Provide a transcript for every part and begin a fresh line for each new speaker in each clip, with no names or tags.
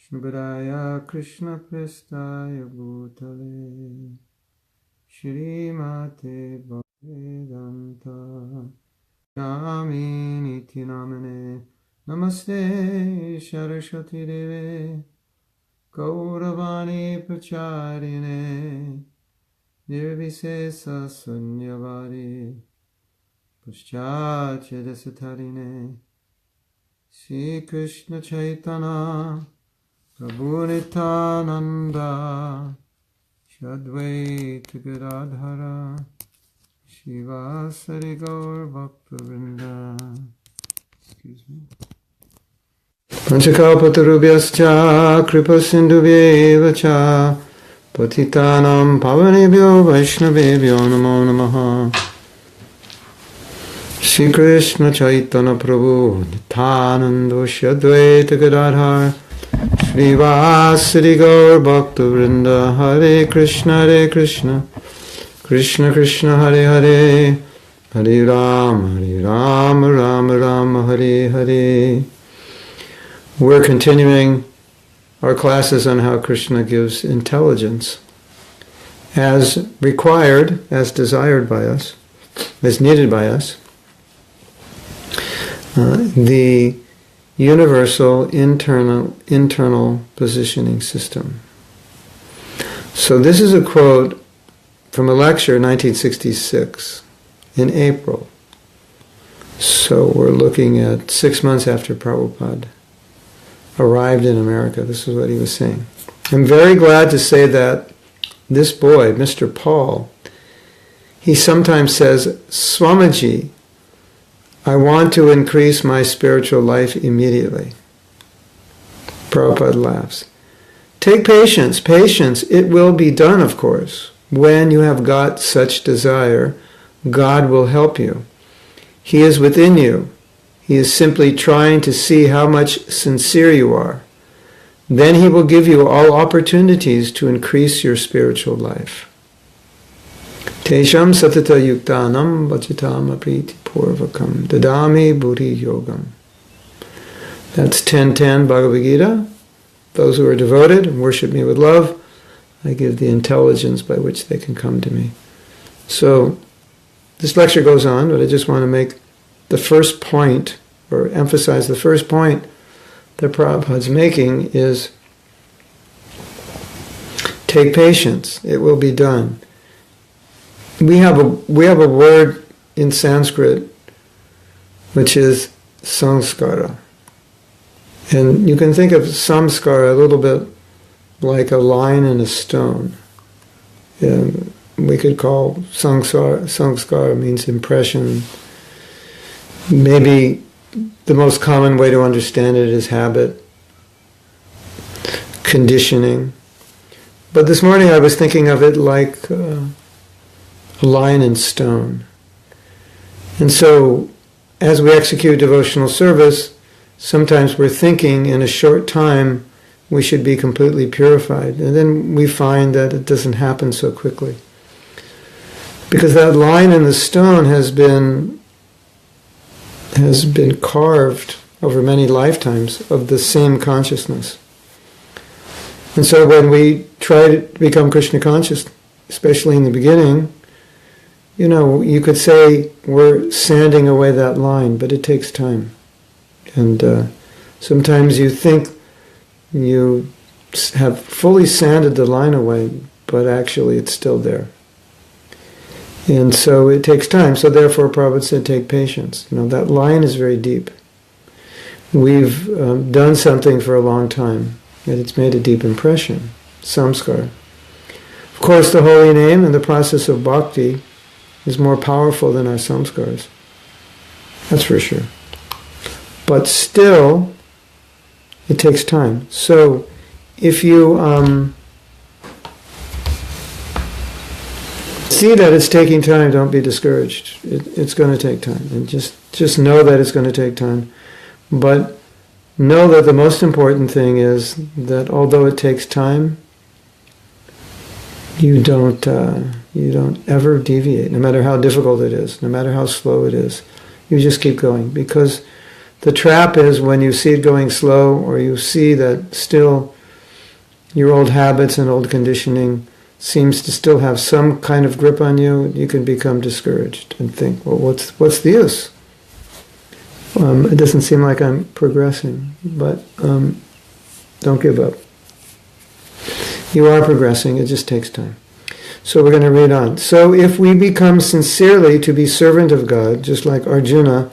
Shubhadaya Krishna Prestaya Bhutale Shrimate Bhaktivedanta Swami Niti Namane Namaste Saraswati Deve Gauravani Pracharine Nirvisesa Sunyavari Paschatya Desatarine Sri Krishna Chaitanya Prabhu Nityananda Shadvaita Gadadhara Shivasari Gaur Bhaktivinoda. Excuse me. Panchakalpatarubhyascha kripa sindhubhyeva cha patitanam pavanebhyo vaishnavebhyo namo namaha. Shri Krishna Chaitanya Prabhu Nityananda Shadvaita Gadadhara Srivasari Gaur Bhaktivinoda. Hare Krishna Krishna Krishna Hare Hare Hare Rama Rama Rama Hare Hare. We're continuing our classes on how Krishna gives intelligence as required, as desired by us, as needed by us. The universal internal positioning system. So this is a quote from a lecture in 1966 in April. So we're looking at 6 months after Prabhupada arrived in America. This is what he was saying. I'm very glad to say that this boy, Mr. Paul, he sometimes says, Swamiji, I want to increase my spiritual life immediately. Prabhupada laughs. Take patience, it will be done, of course. When you have got such desire, God will help you. He is within you. He is simply trying to see how much sincere you are. Then He will give you all opportunities to increase your spiritual life. Tesham satata yuktanam vachitam apriti purvakam dadami buddhi yogam. That's 10:10 Bhagavad Gita. Those who are devoted and worship me with love, I give the intelligence by which they can come to me. So, this lecture goes on, but I just want to make the first point, or emphasize the first point that Prabhupada's making is take patience, it will be done. We have a word in Sanskrit which is samskara. And you can think of samskara a little bit like a line in a stone. And we could call samskara means impression. Maybe the most common way to understand it is habit, conditioning. But this morning I was thinking of it like a line in stone. And so, as we execute devotional service, sometimes we're thinking in a short time we should be completely purified. And then we find that it doesn't happen so quickly. Because that line in the stone has been carved over many lifetimes of the same consciousness. And so when we try to become Krishna conscious, especially in the beginning, you could say we're sanding away that line, but it takes time. And sometimes you think you have fully sanded the line away, but actually it's still there. And so it takes time. So therefore Prabhupada said take patience. That line is very deep. We've done something for a long time, and it's made a deep impression, samskar. Of course, the holy name and the process of bhakti is more powerful than our samskars. That's for sure. But still, it takes time. So, if you see that it's taking time, don't be discouraged. It's going to take time. And just know that it's going to take time. But know that the most important thing is that although it takes time, you don't ever deviate, no matter how difficult it is, no matter how slow it is. You just keep going, because the trap is when you see it going slow, or you see that still your old habits and old conditioning seems to still have some kind of grip on you, you can become discouraged and think, well, what's the use? It doesn't seem like I'm progressing, but don't give up. You are progressing, it just takes time. So we're going to read on. So if we become sincerely to be servant of God, just like Arjuna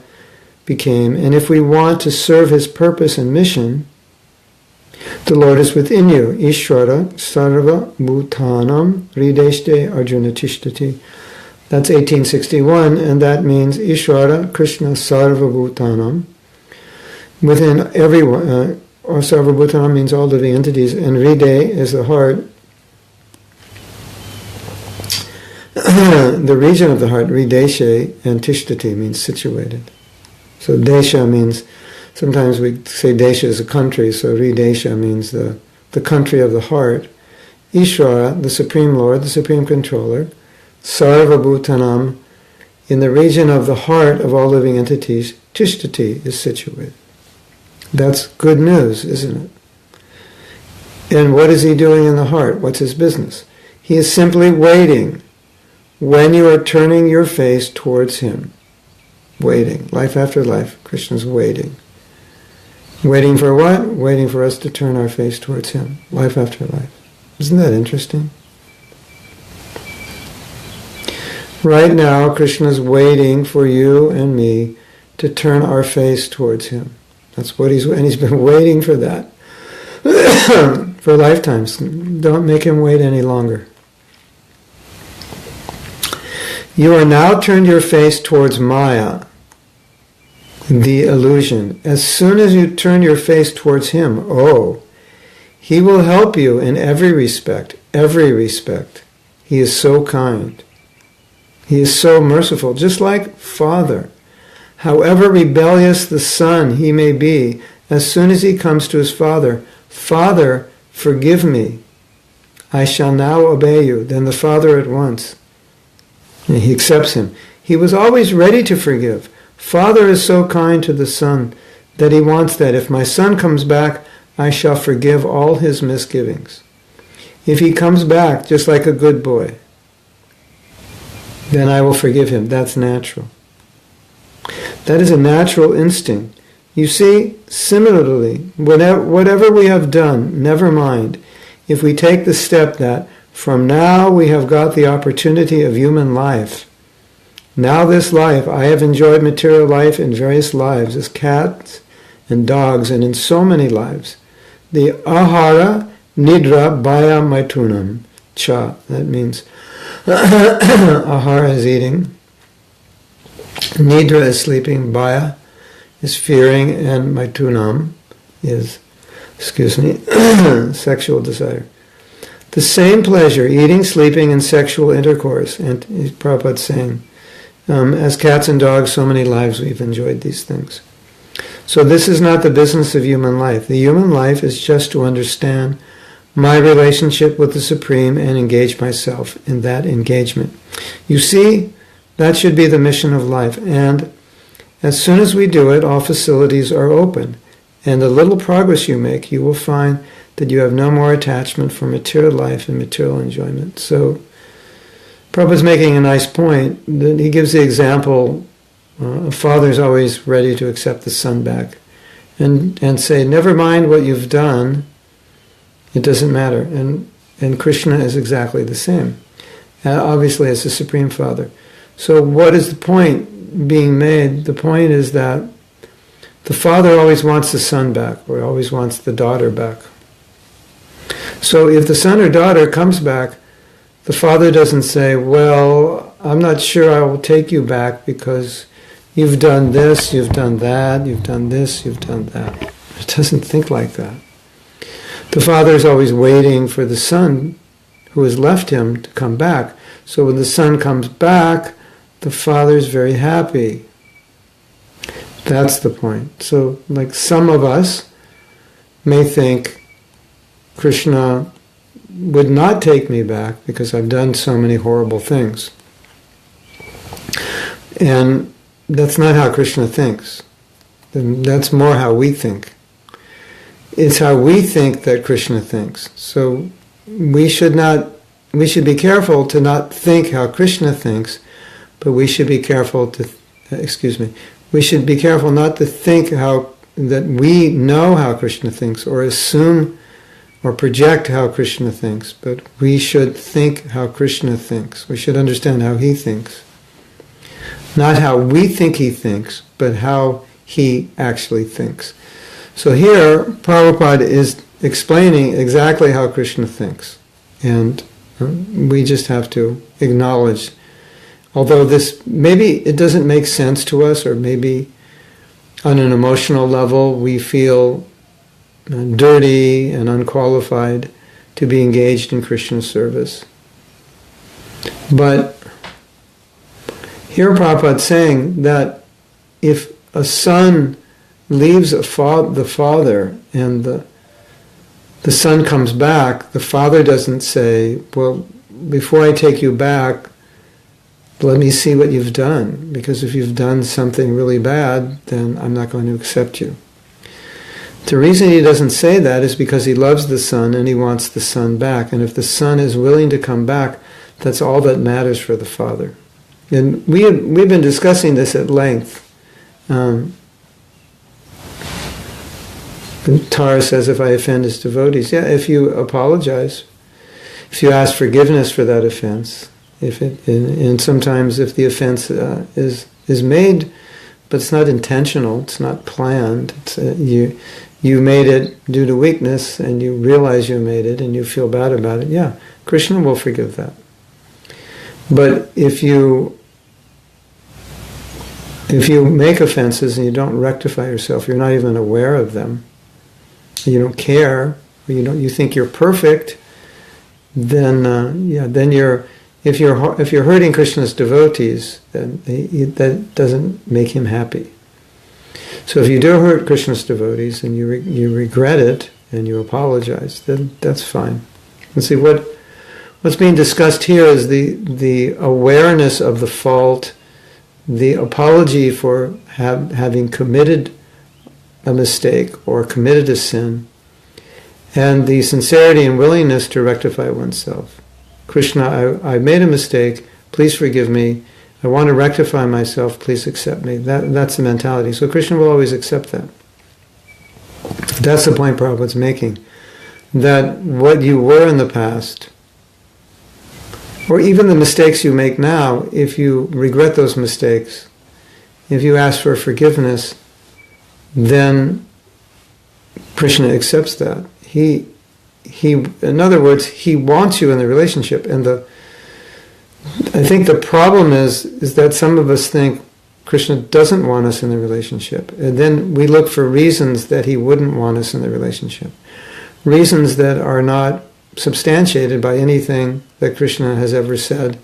became, and if we want to serve his purpose and mission, the Lord is within you. Ishvara sarva bhutanam hrideshte Arjuna tishtati. That's 1861, and that means Ishvara Krishna sarva bhutanam. Within everyone, or sarva bhutanam means all living entities, and hriday is the heart. The region of the heart, hrideshe, and tishtati means situated. So desha means, sometimes we say desha is a country, so hridesha means the country of the heart. Ishvara, the Supreme Lord, the Supreme Controller, sarva bhutanam, in the region of the heart of all living entities, tishtati is situated. That's good news, isn't it? And what is he doing in the heart? What's his business? He is simply waiting when you are turning your face towards him. Waiting. Life after life, Krishna's waiting. Waiting for what? Waiting for us to turn our face towards him. Life after life. Isn't that interesting? Right now, Krishna's waiting for you and me to turn our face towards him. That's what and he's been waiting for that for lifetimes. Don't make him wait any longer. You are now turned your face towards Maya, the illusion. As soon as you turn your face towards him, he will help you in every respect, every respect. He is so kind. He is so merciful, just like Father. However rebellious the son he may be, as soon as he comes to his father, Father, forgive me. I shall now obey you. Then the father at once, and he accepts him. He was always ready to forgive. Father is so kind to the son that he wants that if my son comes back, I shall forgive all his misgivings. If he comes back just like a good boy, then I will forgive him. That's natural. That is a natural instinct. You see, similarly, whatever we have done, never mind, if we take the step that from now we have got the opportunity of human life. Now this life, I have enjoyed material life in various lives as cats and dogs and in so many lives. The ahara nidra bhaya maitunam cha. That means ahara is eating, nidra is sleeping, bhaya is fearing, and maitunam is, sexual desire. The same pleasure, eating, sleeping, and sexual intercourse. And Prabhupada's saying, as cats and dogs, so many lives we've enjoyed these things. So this is not the business of human life. The human life is just to understand my relationship with the Supreme and engage myself in that engagement. You see, that should be the mission of life. And as soon as we do it, all facilities are open. And the little progress you make, you will find that you have no more attachment for material life and material enjoyment. So Prabhupada's making a nice point. He gives the example, a father's always ready to accept the son back and say, never mind what you've done, it doesn't matter. And Krishna is exactly the same, obviously as the Supreme Father. So what is the point being made? The point is that the father always wants the son back, or always wants the daughter back. So if the son or daughter comes back, the father doesn't say, well, I'm not sure I will take you back because you've done this, you've done that, you've done this, you've done that. It doesn't think like that. The father is always waiting for the son who has left him to come back. So when the son comes back, the father is very happy. That's the point. So, like some of us may think, Krishna would not take me back because I've done so many horrible things. And that's not how Krishna thinks. That's more how we think. It's how we think that Krishna thinks. So we should be careful to not think how Krishna thinks, but we should be careful to, we should be careful not to think that we know how Krishna thinks, or assume or project how Krishna thinks, but we should think how Krishna thinks. We should understand how he thinks. Not how we think he thinks, but how he actually thinks. So here, Prabhupada is explaining exactly how Krishna thinks. And we just have to acknowledge, although this, maybe it doesn't make sense to us, or maybe on an emotional level we feel dirty and unqualified to be engaged in Krishna service. But here Prabhupada is saying that if a son leaves the father and the son comes back, the father doesn't say, well, before I take you back, let me see what you've done, because if you've done something really bad, then I'm not going to accept you. The reason he doesn't say that is because he loves the son and he wants the son back. And if the son is willing to come back, that's all that matters for the father. And we've been discussing this at length. Tara says, if I offend his devotees, yeah, if you apologize, if you ask forgiveness for that offense, and sometimes if the offense is made, but it's not intentional, it's not planned, you made it due to weakness, and you realize you made it, and you feel bad about it, yeah, Krishna will forgive that. But if you make offenses and you don't rectify yourself, you're not even aware of them, you don't care, or you think you're perfect, then if you're hurting Krishna's devotees, then that doesn't make him happy. So if you do hurt Krishna's devotees and you regret it and you apologize, then that's fine. And see, what's being discussed here is the awareness of the fault, the apology for having committed a mistake or committed a sin, and the sincerity and willingness to rectify oneself. Krishna, I made a mistake, please forgive me. I want to rectify myself, please accept me. That's the mentality. So Krishna will always accept that. That's the point Prabhupada's making. That what you were in the past, or even the mistakes you make now, if you regret those mistakes, if you ask for forgiveness, then Krishna accepts that. He, in other words, he wants you in the relationship. And I think the problem is that some of us think Krishna doesn't want us in the relationship. And then we look for reasons that he wouldn't want us in the relationship. Reasons that are not substantiated by anything that Krishna has ever said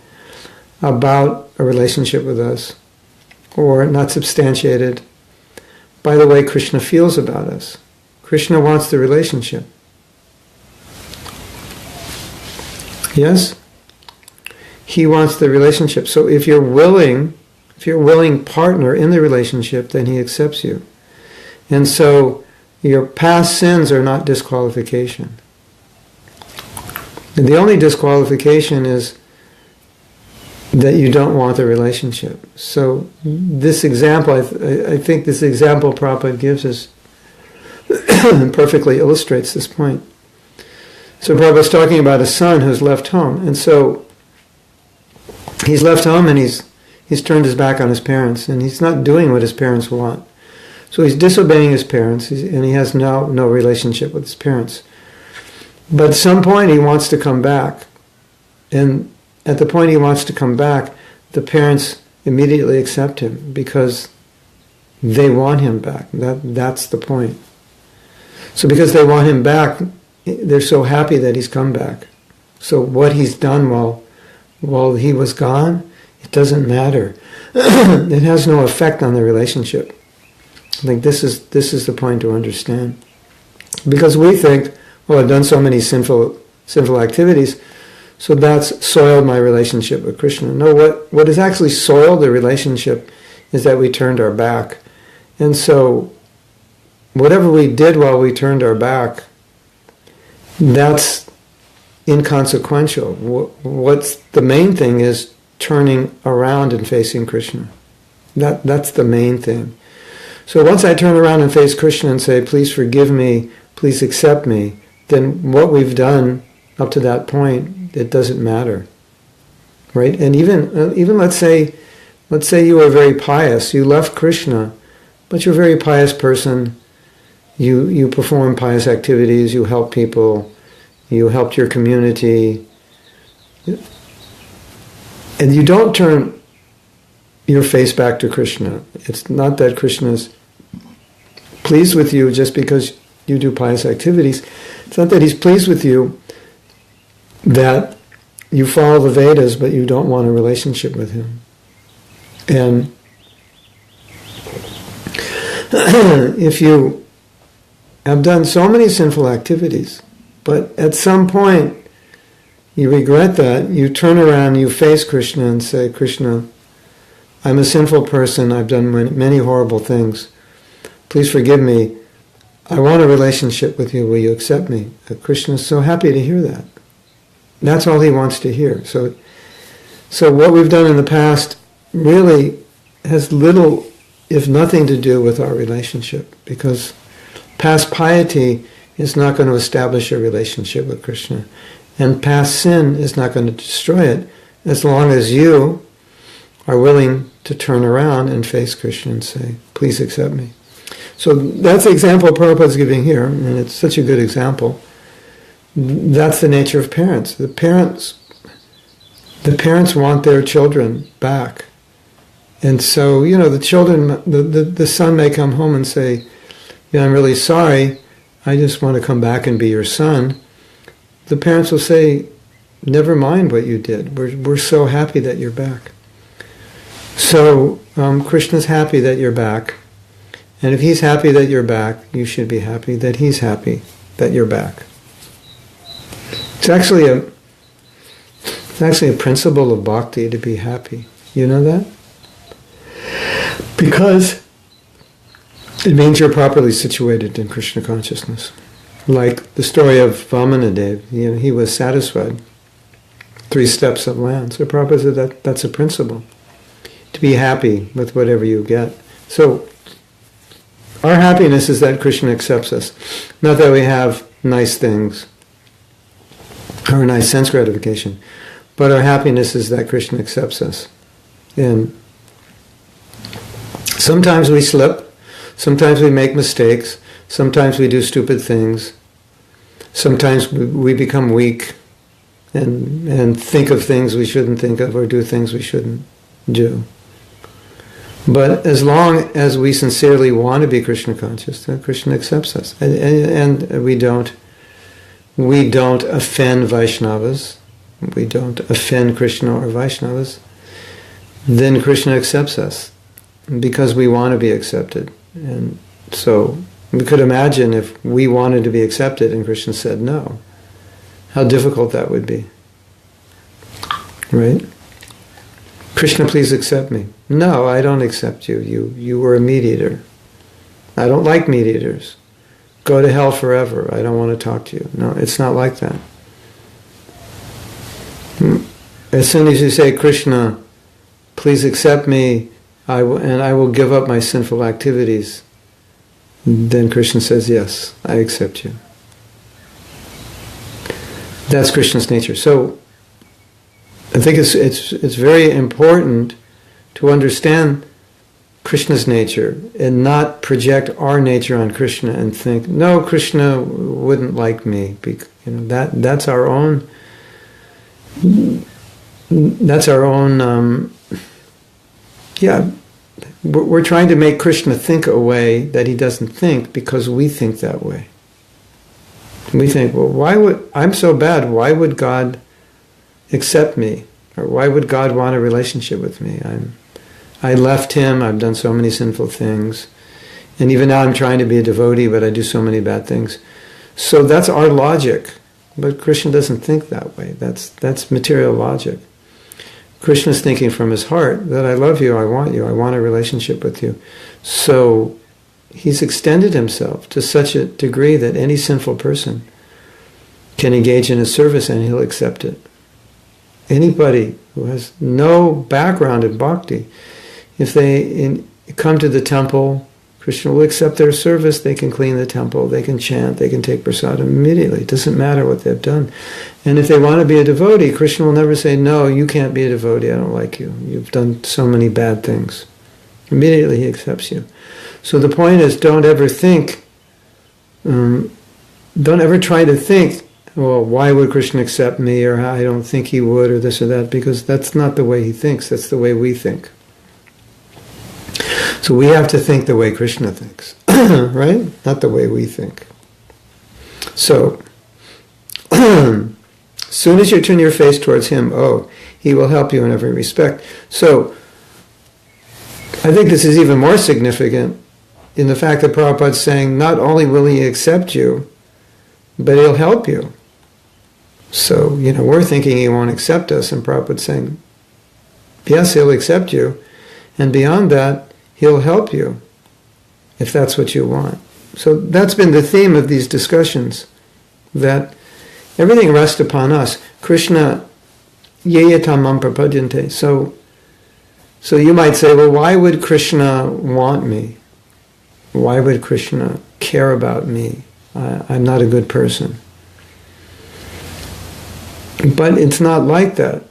about a relationship with us, or not substantiated by the way Krishna feels about us. Krishna wants the relationship. Yes? He wants the relationship. So if you're willing partner in the relationship, then he accepts you. And so your past sins are not disqualification. And the only disqualification is that you don't want the relationship. So this example, I think this example Prabhupada gives us perfectly illustrates this point. So Prabhupada's talking about a son who's left home. And so he's left home and he's turned his back on his parents, and he's not doing what his parents want. So he's disobeying his parents, and he has no relationship with his parents. But at some point he wants to come back. And at the point he wants to come back, the parents immediately accept him because they want him back. That's the point. So because they want him back, they're so happy that he's come back. So what he's done while he was gone, it doesn't matter. It has no effect on the relationship. I think this is the point to understand. Because we think, well, I've done so many sinful activities, so that's soiled my relationship with Krishna. No, what has actually soiled the relationship is that we turned our back. And so whatever we did while we turned our back, that's inconsequential. What's the main thing is turning around and facing Krishna. That's the main thing. So once I turn around and face Krishna and say, please forgive me, please accept me, then what we've done up to that point, it doesn't matter. Right? And even let's say you are very pious, you left Krishna, but you're a very pious person, you perform pious activities, you help people, you helped your community, and you don't turn your face back to Krishna. It's not that Krishna is pleased with you just because you do pious activities. It's not that he's pleased with you that you follow the Vedas but you don't want a relationship with him. And if you have done so many sinful activities, but at some point you regret that, you turn around, you face Krishna and say, Krishna, I'm a sinful person, I've done many horrible things. Please forgive me. I want a relationship with you. Will you accept me? Krishna is so happy to hear that. That's all he wants to hear. So what we've done in the past really has little, if nothing, to do with our relationship, because past piety is not going to establish a relationship with Krishna, and past sin is not going to destroy it, as long as you are willing to turn around and face Krishna and say, please accept me. So that's the example Prabhupada's giving here, and it's such a good example. That's the nature of parents. The parents want their children back. And so, the children, the son may come home and say, I'm really sorry, I just want to come back and be your son. The parents will say, never mind what you did. We're so happy that you're back. So Krishna's happy that you're back. And if he's happy that you're back, you should be happy that he's happy that you're back. It's actually a principle of bhakti to be happy. You know that? Because it means you're properly situated in Krishna consciousness. Like the story of Vamanadev, he was satisfied. 3 steps of land. So Prabhupada said that's a principle. To be happy with whatever you get. So our happiness is that Krishna accepts us. Not that we have nice things or nice sense gratification, but our happiness is that Krishna accepts us. And sometimes we slip, sometimes we make mistakes, sometimes we do stupid things, sometimes we become weak and think of things we shouldn't think of or do things we shouldn't do. But as long as we sincerely want to be Krishna conscious, then Krishna accepts us. And we don't offend Vaishnavas, we don't offend Krishna or Vaishnavas, then Krishna accepts us because we want to be accepted. And so we could imagine if we wanted to be accepted and Krishna said no, how difficult that would be. Right? Krishna, please accept me. No, I don't accept you. You were a meat-eater. I don't like meat-eaters. Go to hell forever. I don't want to talk to you. No, it's not like that. As soon as you say, Krishna, please accept me, I will give up my sinful activities, then Krishna says, yes, I accept you. That's Krishna's nature. So I think it's very important to understand Krishna's nature and not project our nature on Krishna and think, no, Krishna wouldn't like me. That's our own. We're trying to make Krishna think a way that he doesn't think because we think that way. We think, well, I'm so bad, why would God accept me? Or why would God want a relationship with me? I left him, I've done so many sinful things, and even now I'm trying to be a devotee, but I do so many bad things. So that's our logic, but Krishna doesn't think that way. That's material logic. Krishna's thinking from his heart that I love you, I want a relationship with you. So he's extended himself to such a degree that any sinful person can engage in his service and he'll accept it. Anybody who has no background in bhakti, if they come to the temple, Krishna will accept their service. They can clean the temple, they can chant, they can take prasadam immediately. It doesn't matter what they've done. And if they want to be a devotee, Krishna will never say, no, you can't be a devotee, I don't like you. You've done so many bad things. Immediately he accepts you. So the point is, don't ever try to think, well, why would Krishna accept me, or I don't think he would, or this or that, because that's not the way he thinks, that's the way we think. So we have to think the way Krishna thinks, right? Not the way we think. So, soon as you turn your face towards him, he will help you in every respect. So, I think this is even more significant in the fact that Prabhupada's saying, not only will he accept you, but he'll help you. So, we're thinking he won't accept us, and Prabhupada's saying, yes, he'll accept you, and beyond that, he'll help you, if that's what you want. So that's been the theme of these discussions, that everything rests upon us. Krishna, yeyatam mam prapadyante. So you might say, well, why would Krishna want me? Why would Krishna care about me? I'm not a good person. But it's not like that.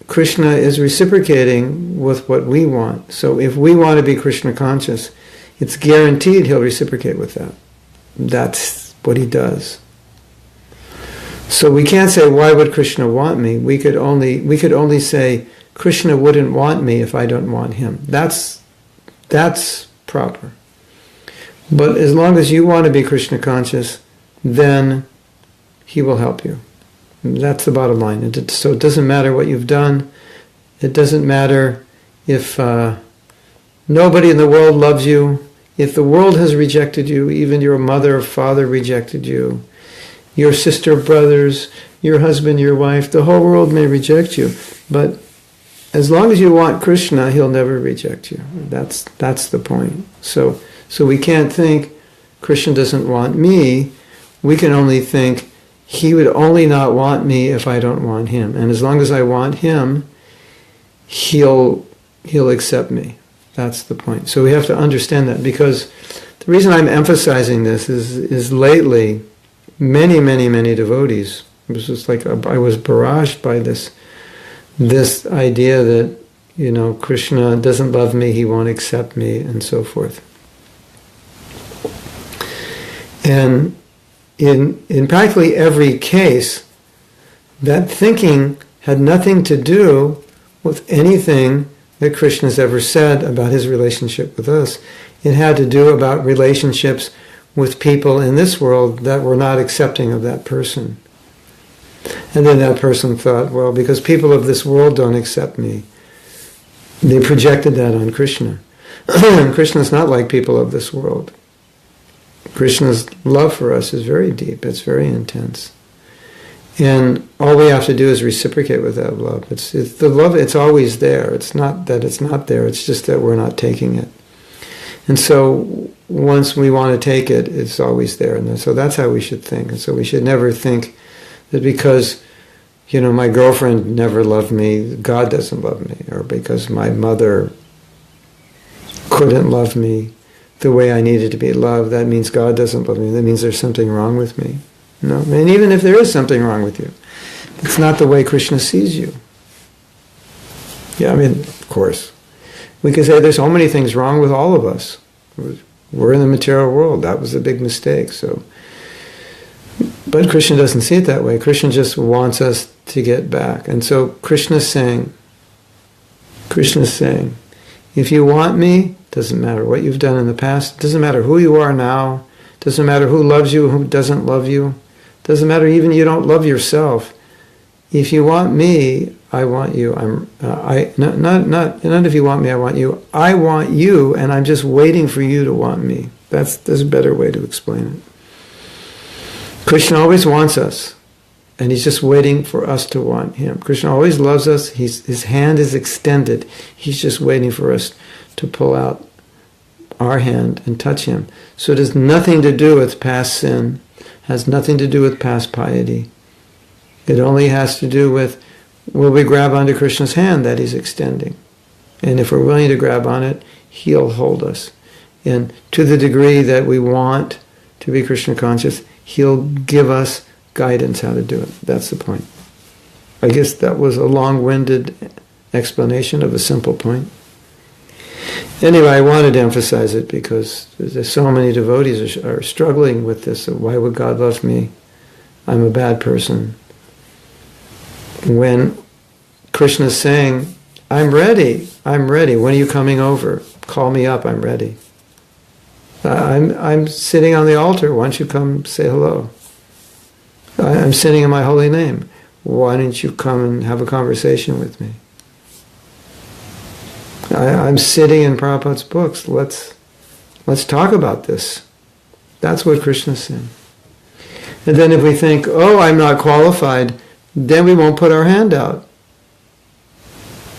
Krishna is reciprocating with what we want. So if we want to be Krishna conscious, it's guaranteed he'll reciprocate with that. That's what he does. So we can't say, why would Krishna want me? We could only say, Krishna wouldn't want me if I don't want him. That's proper. But as long as you want to be Krishna conscious, then he will help you. That's the bottom line. So it doesn't matter what you've done. It doesn't matter if nobody in the world loves you. If the world has rejected you, even your mother or father rejected you, your sister, brothers, your husband, your wife, the whole world may reject you. But as long as you want Krishna, he'll never reject you. That's the point. So we can't think Krishna doesn't want me. We can only think he would only not want me if I don't want him. And as long as I want him, he'll accept me. That's the point. So we have to understand that, because the reason I'm emphasizing this is lately, many, many, many devotees, it was just like I was barraged by this idea that, Krishna doesn't love me, he won't accept me, and so forth. And in practically every case, that thinking had nothing to do with anything that Krishna's ever said about his relationship with us. It had to do about relationships with people in this world that were not accepting of that person. And then that person thought, well, because people of this world don't accept me, they projected that on Krishna. And Krishna's not like people of this world. Krishna's love for us is very deep, it's very intense. And all we have to do is reciprocate with that love. It's the love, it's always there. It's not that it's not there, it's just that we're not taking it. And so once we want to take it, it's always there. And so that's how we should think. And so we should never think that because, my girlfriend never loved me, God doesn't love me. Or because my mother couldn't love me the way I needed to be loved, that means God doesn't love me. That means there's something wrong with me. No, and even if there is something wrong with you, it's not the way Krishna sees you. Yeah, of course. We could say there's so many things wrong with all of us. We're in the material world. That was a big mistake. But Krishna doesn't see it that way. Krishna just wants us to get back. And so Krishna's saying, if you want me, doesn't matter what you've done in the past, doesn't matter who you are now, doesn't matter who loves you, who doesn't love you, doesn't matter even you don't love yourself. If you want me, I want you. Not if you want me, I want you. I want you, and I'm just waiting for you to want me. There's a better way to explain it. Krishna always wants us, and he's just waiting for us to want him. Krishna always loves us. His hand is extended. He's just waiting for us to pull out our hand and touch him. So it has nothing to do with past sin, has nothing to do with past piety. It only has to do with, will we grab onto Krishna's hand that he's extending? And if we're willing to grab on it, he'll hold us. And to the degree that we want to be Krishna conscious, he'll give us guidance how to do it. That's the point. I guess that was a long-winded explanation of a simple point. Anyway, I wanted to emphasize it because there's so many devotees are struggling with this. Why would God love me? I'm a bad person. When Krishna's saying, I'm ready. When are you coming over? Call me up, I'm ready. I'm sitting on the altar. Why don't you come say hello? I'm sitting in my holy name. Why don't you come and have a conversation with me? I'm sitting in Prabhupada's books. Let's talk about this. That's what Krishna's saying. And then if we think, oh, I'm not qualified, then we won't put our hand out.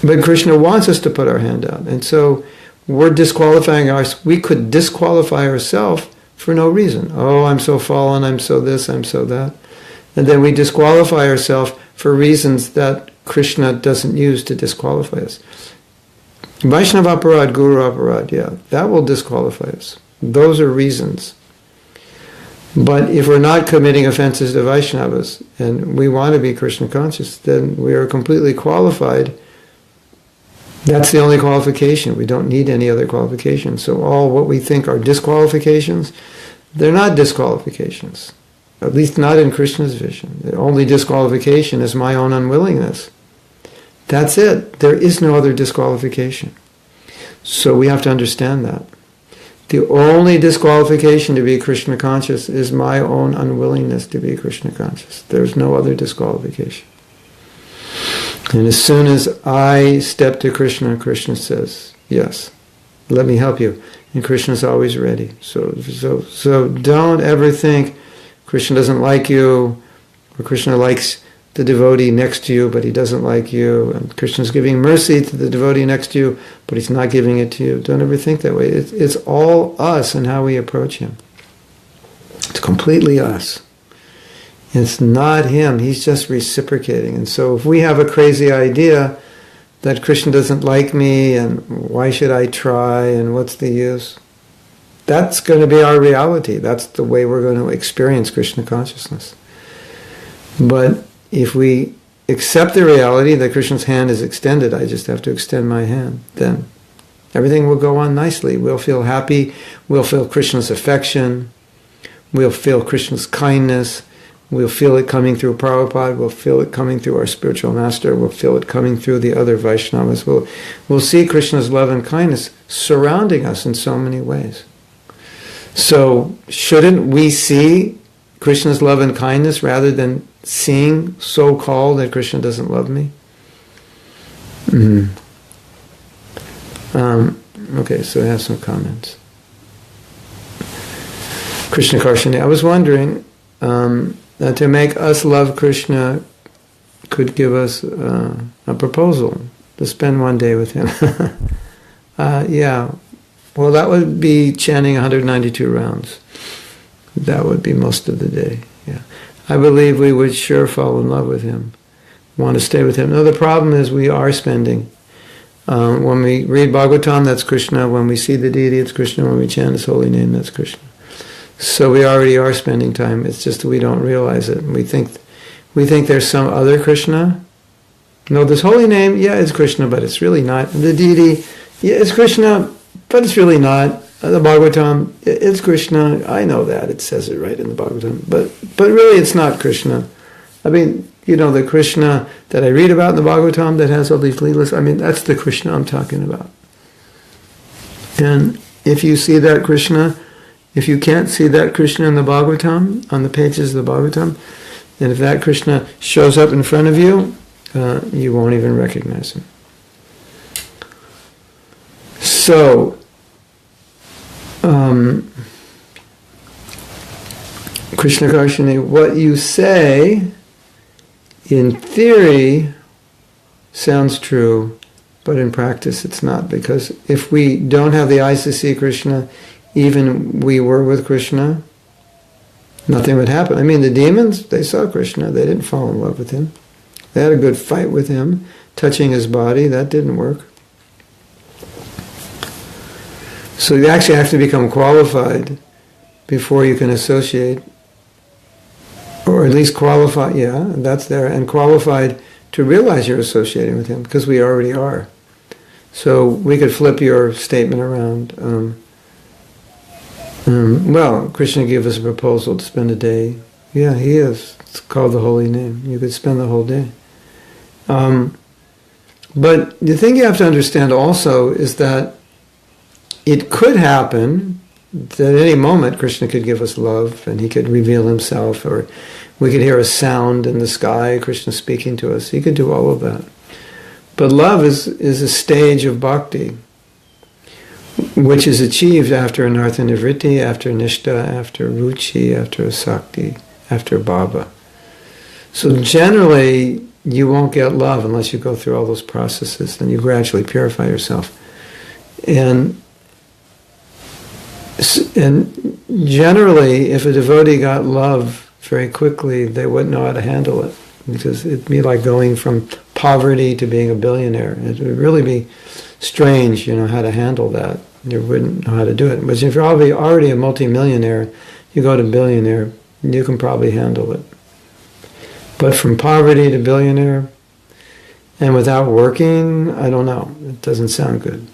But Krishna wants us to put our hand out. And so we're disqualifying we could disqualify ourselves for no reason. Oh, I'm so fallen, I'm so this, I'm so that. And then we disqualify ourselves for reasons that Krishna doesn't use to disqualify us. Vaishnava aparad, Guru aparad, yeah, that will disqualify us. Those are reasons. But if we're not committing offenses to Vaishnavas and we want to be Krishna conscious, then we are completely qualified. That's the only qualification. We don't need any other qualifications. So all what we think are disqualifications, they're not disqualifications. At least not in Krishna's vision. The only disqualification is my own unwillingness. That's it. There is no other disqualification. So we have to understand that. The only disqualification to be Krishna conscious is my own unwillingness to be Krishna conscious. There's no other disqualification. And as soon as I step to Krishna, Krishna says, yes, let me help you. And Krishna's always ready. So don't ever think Krishna doesn't like you, or Krishna likes the devotee next to you, but he doesn't like you, and Krishna's giving mercy to the devotee next to you, but he's not giving it to you. Don't ever think that way. It's all us and how we approach him. It's completely us. It's not him. He's just reciprocating. And so if we have a crazy idea that Krishna doesn't like me, and why should I try, and what's the use? That's going to be our reality. That's the way we're going to experience Krishna consciousness. But if we accept the reality that Krishna's hand is extended, I just have to extend my hand, then everything will go on nicely. We'll feel happy. We'll feel Krishna's affection. We'll feel Krishna's kindness. We'll feel it coming through Prabhupada. We'll feel it coming through our spiritual master. We'll feel it coming through the other Vaishnavas. We'll see Krishna's love and kindness surrounding us in so many ways. So shouldn't we see Krishna's love and kindness rather than seeing so-called that Krishna doesn't love me? Okay, so I have some comments. Krishna Karshani, I was wondering, to make us love Krishna could give us a proposal to spend one day with him. Yeah, well, that would be chanting 192 rounds. That would be most of the day. Yeah, I believe we would sure fall in love with him, want to stay with him. No, the problem is we are spending. When we read Bhagavatam, that's Krishna. When we see the deity, it's Krishna. When we chant his holy name, that's Krishna. So we already are spending time. It's just that we don't realize it. We think there's some other Krishna. No, this holy name, yeah, it's Krishna, but it's really not. The deity, yeah, it's Krishna, but it's really not. The Bhagavatam, it's Krishna. I know that. It says it right in the Bhagavatam. But really it's not Krishna. I mean, the Krishna that I read about in the Bhagavatam that has all these leelas, I mean, that's the Krishna I'm talking about. And if you see that Krishna, if you can't see that Krishna in the Bhagavatam, on the pages of the Bhagavatam, and if that Krishna shows up in front of you, you won't even recognize him. So, Krishna Karshani, what you say, in theory, sounds true, but in practice it's not, because if we don't have the eyes to see Krishna, even we were with Krishna, nothing would happen. I mean, the demons, they saw Krishna, they didn't fall in love with him. They had a good fight with him, touching his body, that didn't work. So you actually have to become qualified before you can associate, or at least qualified, yeah, that's there, and qualified to realize you're associating with him, because we already are. So we could flip your statement around. Well, Krishna gave us a proposal to spend a day. Yeah, he is. It's called the holy name. You could spend the whole day. But the thing you have to understand also is that it could happen that at any moment Krishna could give us love and he could reveal himself, or we could hear a sound in the sky, Krishna speaking to us. He could do all of that. But love is a stage of bhakti, which is achieved after anartha nivritti, after nishtha, after ruchi, after asakti, after bhava. So generally, you won't get love unless you go through all those processes, and you gradually purify yourself. And generally, if a devotee got love very quickly, they wouldn't know how to handle it, because it'd be like going from poverty to being a billionaire. It would really be strange, how to handle that. You wouldn't know how to do it. But if you're already a multimillionaire, you go to billionaire, you can probably handle it. But from poverty to billionaire, and without working, I don't know. It doesn't sound good.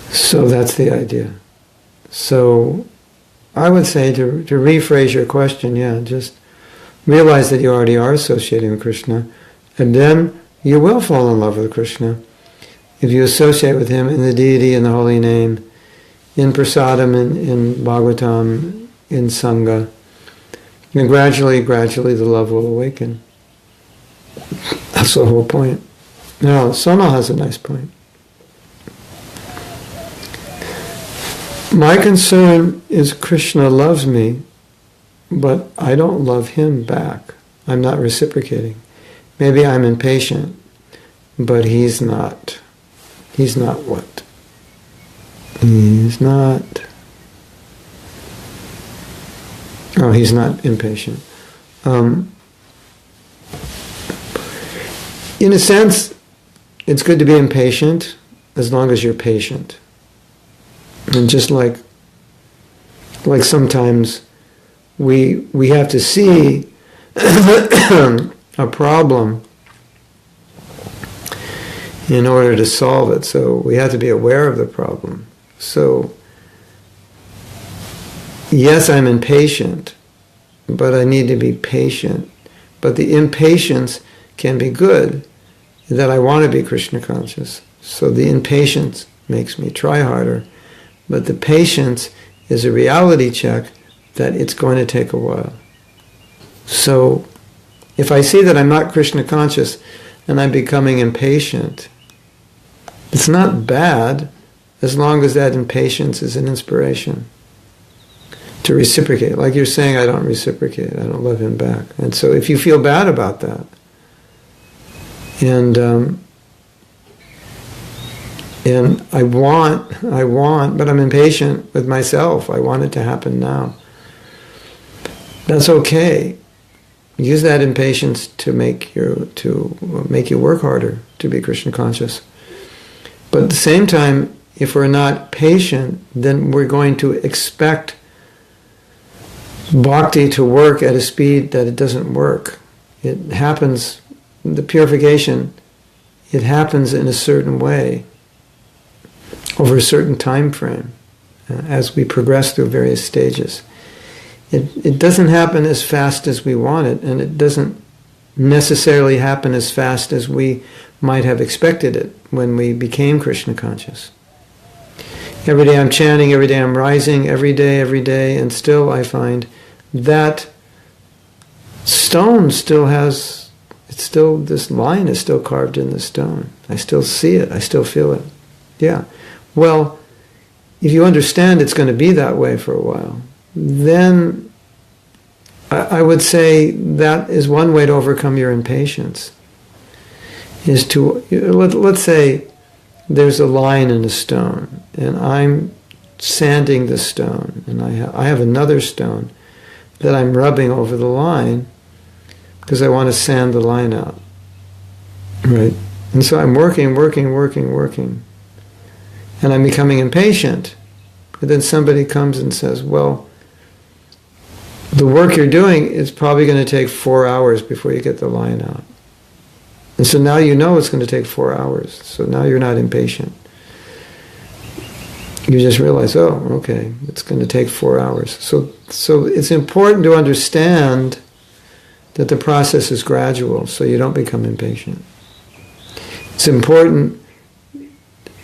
So that's the idea. So I would say to rephrase your question, just realize that you already are associating with Krishna, and then you will fall in love with Krishna if you associate with him in the deity, in the holy name, in prasadam, in Bhagavatam, in Sangha. And gradually the love will awaken. That's the whole point. Now, Sonal has a nice point. My concern is Krishna loves me, but I don't love him back. I'm not reciprocating. Maybe I'm impatient, but he's not. He's not what? He's not... Oh, he's not impatient. In a sense, it's good to be impatient as long as you're patient. And just like sometimes we have to see a problem in order to solve it. So we have to be aware of the problem. So yes, I'm impatient, but I need to be patient. But the impatience can be good, that I want to be Krishna conscious. So the impatience makes me try harder. But the patience is a reality check that it's going to take a while. So if I see that I'm not Krishna conscious and I'm becoming impatient, it's not bad as long as that impatience is an inspiration to reciprocate. Like you're saying, I don't reciprocate, I don't love him back. And so if you feel bad about that, and I want, but I'm impatient with myself. I want it to happen now. That's okay. Use that impatience to make you work harder to be Krishna conscious. But at the same time, if we're not patient, then we're going to expect bhakti to work at a speed that it doesn't work. It happens, the purification, it happens in a certain way, over a certain time frame, as we progress through various stages. It doesn't happen as fast as we want it, and it doesn't necessarily happen as fast as we might have expected it when we became Krishna conscious. Every day I'm chanting, every day I'm rising, every day, and still I find that stone still has, this line is still carved in the stone. I still see it, I still feel it. Yeah. Well, if you understand it's going to be that way for a while, then I would say that is one way to overcome your impatience. is to, let's say there's a line in a stone, and I'm sanding the stone, and I have another stone that I'm rubbing over the line because I want to sand the line out, right? And so I'm working, and I'm becoming impatient. And then somebody comes and says, well, the work you're doing is probably going to take 4 hours before you get the line out. And so now you know it's going to take 4 hours. So now you're not impatient. You just realize, oh, okay, it's going to take 4 hours. So it's important to understand that the process is gradual, so you don't become impatient. It's important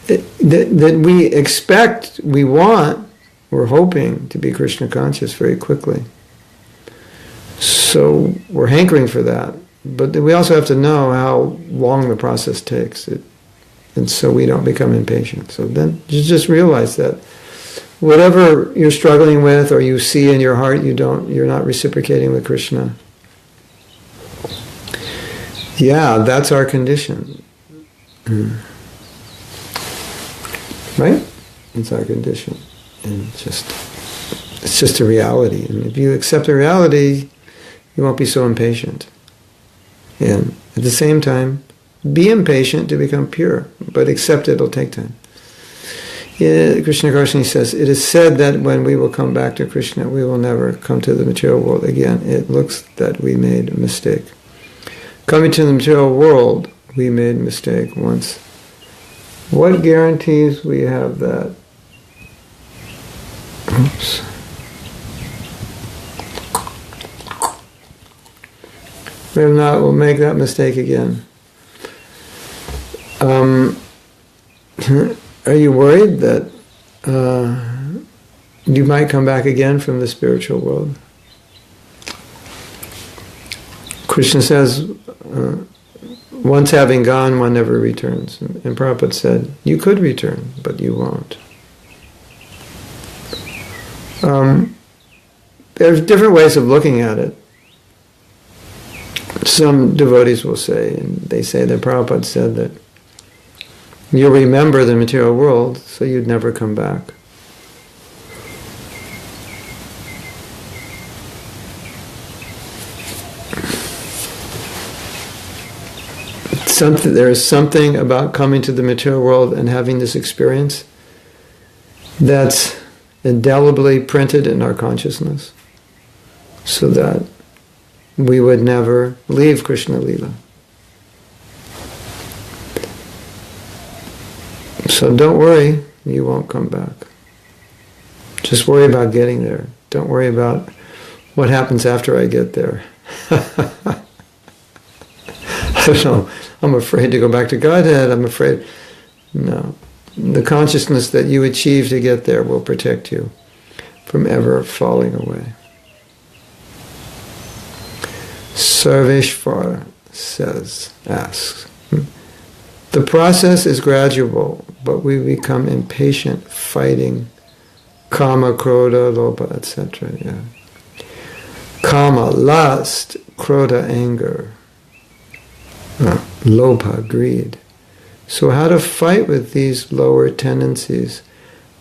that we expect, we're hoping to be Krishna conscious very quickly. So we're hankering for that. But we also have to know how long the process takes. And so we don't become impatient. So then you just realize that whatever you're struggling with or you see in your heart, you're not reciprocating with Krishna. Yeah, that's our condition. Right? It's our condition. And it's just a reality. And if you accept the reality, you won't be so impatient. And at the same time, be impatient to become pure, but accept it'll take time. Krishna Krsna says, it is said that when we will come back to Krishna, we will never come to the material world again. It looks that we made a mistake. Coming to the material world, we made a mistake once. What guarantees we have that? Oops. If not, we'll make that mistake again. Are you worried that you might come back again from the spiritual world? Krishna says, once having gone, one never returns. And Prabhupada said, you could return, but you won't. There's different ways of looking at it. Some devotees will say, and they say that Prabhupada said that you'll remember the material world, so you'd never come back. There is something about coming to the material world and having this experience that's indelibly printed in our consciousness, so that we would never leave Krishna Lila. So don't worry, you won't come back. Just worry about getting there. Don't worry about what happens after I get there. I don't know. I'm afraid to go back to Godhead. I'm afraid. No. The consciousness that you achieve to get there will protect you from ever falling away. Sarveshvara asks, the process is gradual, but we become impatient, fighting kama, krodha, lobha, etc. Yeah. Kama, lust, krodha, anger, lobha, greed. So how to fight with these lower tendencies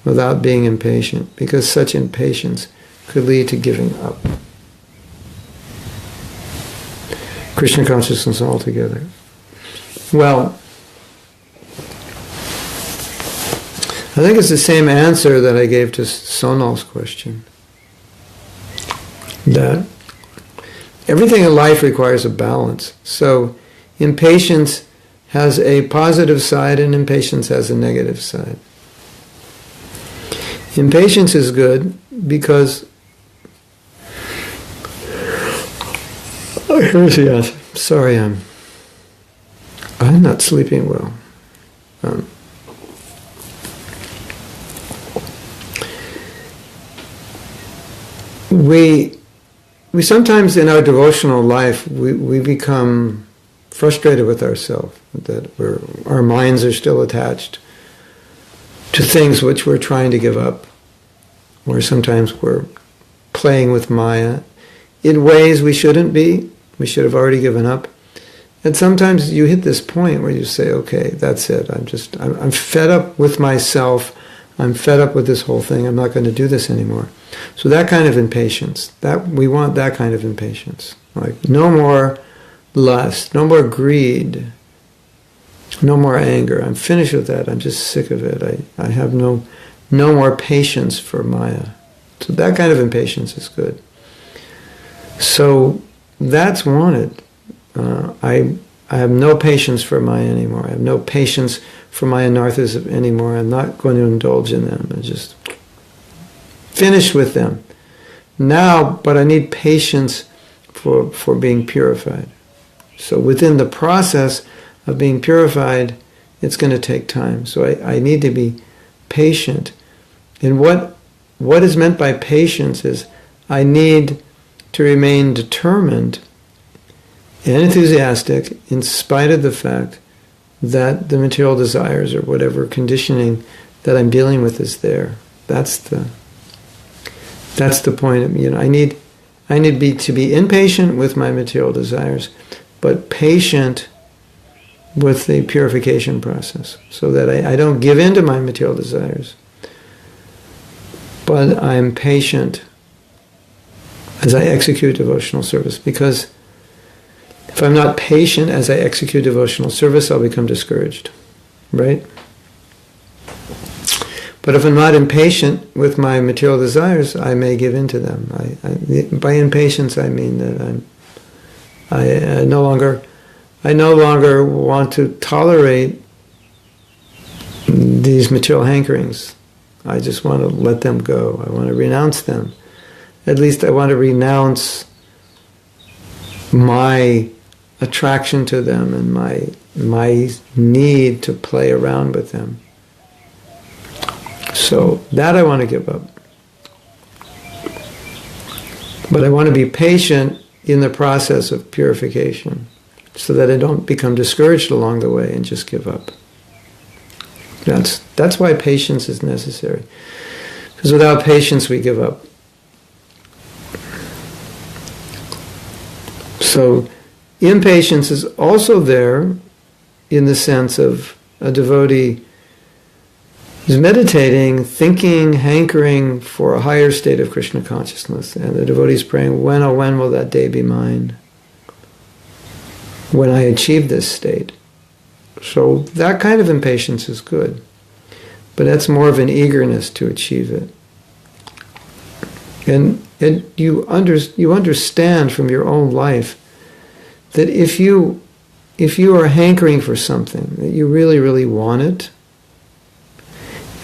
without being impatient? Because such impatience could lead to giving up. Krishna consciousness altogether. Well, I think it's the same answer that I gave to Sonal's question. That everything in life requires a balance. So impatience has a positive side and impatience has a negative side. Impatience is good because here's the answer. Sorry, I'm not sleeping well. We sometimes in our devotional life we become frustrated with ourselves, that our minds are still attached to things which we're trying to give up, or sometimes we're playing with Maya in ways we shouldn't be. We should have already given up. And sometimes you hit this point where you say, okay, that's it. I'm fed up with myself. I'm fed up with this whole thing. I'm not going to do this anymore. So that kind of impatience, we want that kind of impatience. Like no more lust, no more greed, no more anger. I'm finished with that. I'm just sick of it. I have no more patience for Maya. So that kind of impatience is good. So that's wanted. I have no patience for Maya anymore. I have no patience for my anarthas anymore. I'm not going to indulge in them. I'm just finished with them. Now, but I need patience for being purified. So within the process of being purified, it's going to take time. So I need to be patient. And what is meant by patience is I need to remain determined and enthusiastic in spite of the fact that the material desires or whatever conditioning that I'm dealing with is there. That's the point. I need to be impatient with my material desires, but patient with the purification process, so that I don't give in to my material desires, but I'm patient as I execute devotional service. Because if I'm not patient as I execute devotional service, I'll become discouraged, right? But if I'm not impatient with my material desires, I may give in to them. By impatience, I mean that I no longer want to tolerate these material hankerings. I just want to let them go. I want to renounce them. At least I want to renounce my attraction to them and my need to play around with them. So that I want to give up. But I want to be patient in the process of purification so that I don't become discouraged along the way and just give up. That's why patience is necessary. Because without patience we give up. So impatience is also there in the sense of a devotee is meditating, thinking, hankering for a higher state of Krishna consciousness. And the devotee is praying, when will that day be mine? When I achieve this state. So that kind of impatience is good. But that's more of an eagerness to achieve it. And you understand from your own life that if you are hankering for something, that you really, really want it,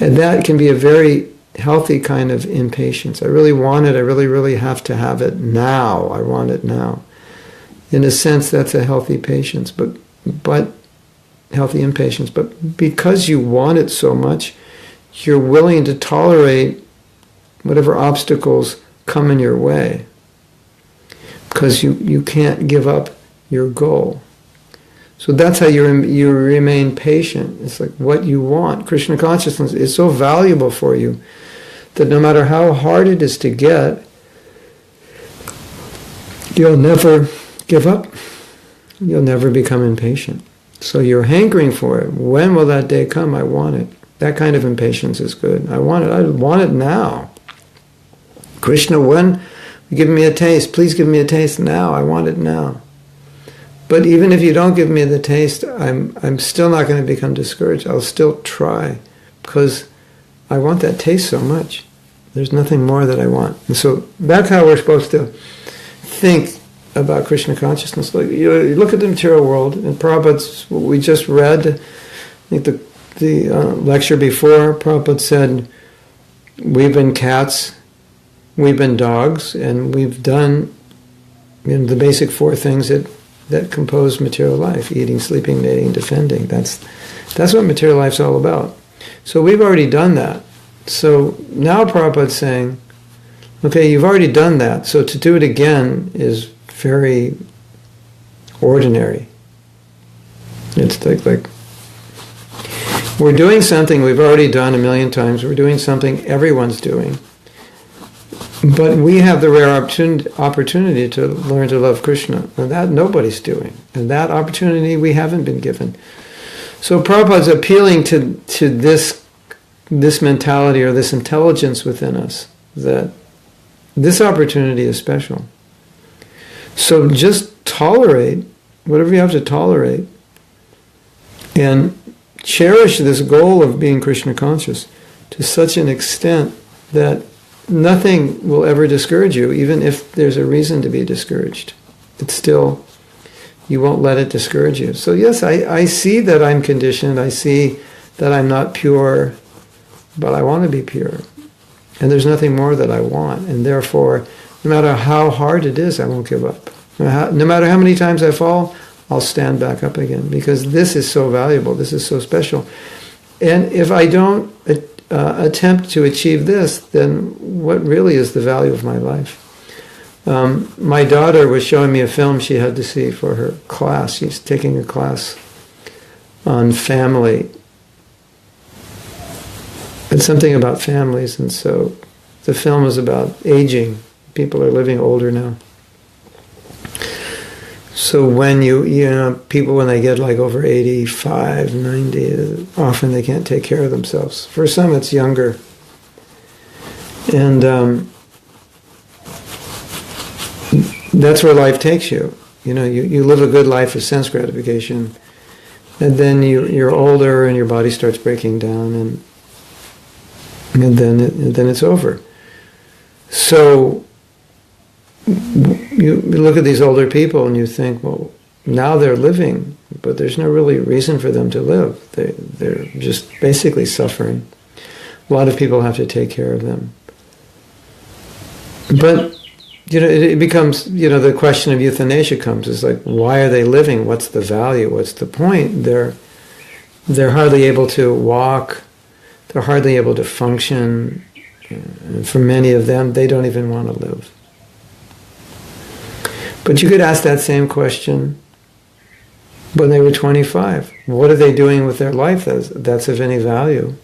and that can be a very healthy kind of impatience. I really want it, I really, really have to have it now. I want it now. In a sense, that's a healthy patience, but healthy impatience. But because you want it so much, you're willing to tolerate whatever obstacles come in your way. Because you can't give up your goal. So that's how you remain patient. It's like what you want. Krishna consciousness is so valuable for you that no matter how hard it is to get, you'll never give up. You'll never become impatient. So you're hankering for it. When will that day come? I want it. That kind of impatience is good. I want it. I want it now. Krishna, when you give me a taste, please give me a taste now. I want it now. But even if you don't give me the taste, I'm still not going to become discouraged. I'll still try because I want that taste so much. There's nothing more that I want. And so that's how we're supposed to think about Krishna consciousness. Like you look at the material world, and Prabhupada's, what we just read, I think the lecture before, Prabhupada said, we've been cats, we've been dogs, and we've done the basic four things that compose material life: eating, sleeping, mating, defending. That's what material life's all about. So we've already done that. So now Prabhupada's saying, okay, you've already done that, so to do it again is very ordinary. It's like we're doing something we've already done a million times. We're doing something everyone's doing. But we have the rare opportunity to learn to love Krishna, and that nobody's doing. And that opportunity we haven't been given. So Prabhupada's appealing to this mentality or this intelligence within us, that this opportunity is special. So just tolerate whatever you have to tolerate, and cherish this goal of being Krishna conscious to such an extent that nothing will ever discourage you, even if there's a reason to be discouraged. It's still, you won't let it discourage you. So yes, I see that I'm conditioned, I see that I'm not pure, but I want to be pure. And there's nothing more that I want. And therefore, no matter how hard it is, I won't give up. No matter how many times I fall, I'll stand back up again, because this is so valuable, this is so special. And if I don't attempt to achieve this, then what really is the value of my life? My daughter was showing me a film she had to see for her class. She's taking a class on family. It's something about families, and so the film is about aging. People are living older now. So when people when they get like over 85, 90, often they can't take care of themselves. For some it's younger. And that's where life takes you. You live a good life of sense gratification, and then you're older and your body starts breaking down, and then it's over. So you look at these older people and you think, well, now they're living, but there's no really reason for them to live. They're just basically suffering. A lot of people have to take care of them. But it becomes, the question of euthanasia comes. It's like, why are they living? What's the value? What's the point? They're hardly able to walk. They're hardly able to function. And for many of them, they don't even want to live. But you could ask that same question when they were 25. What are they doing with their life that's of any value?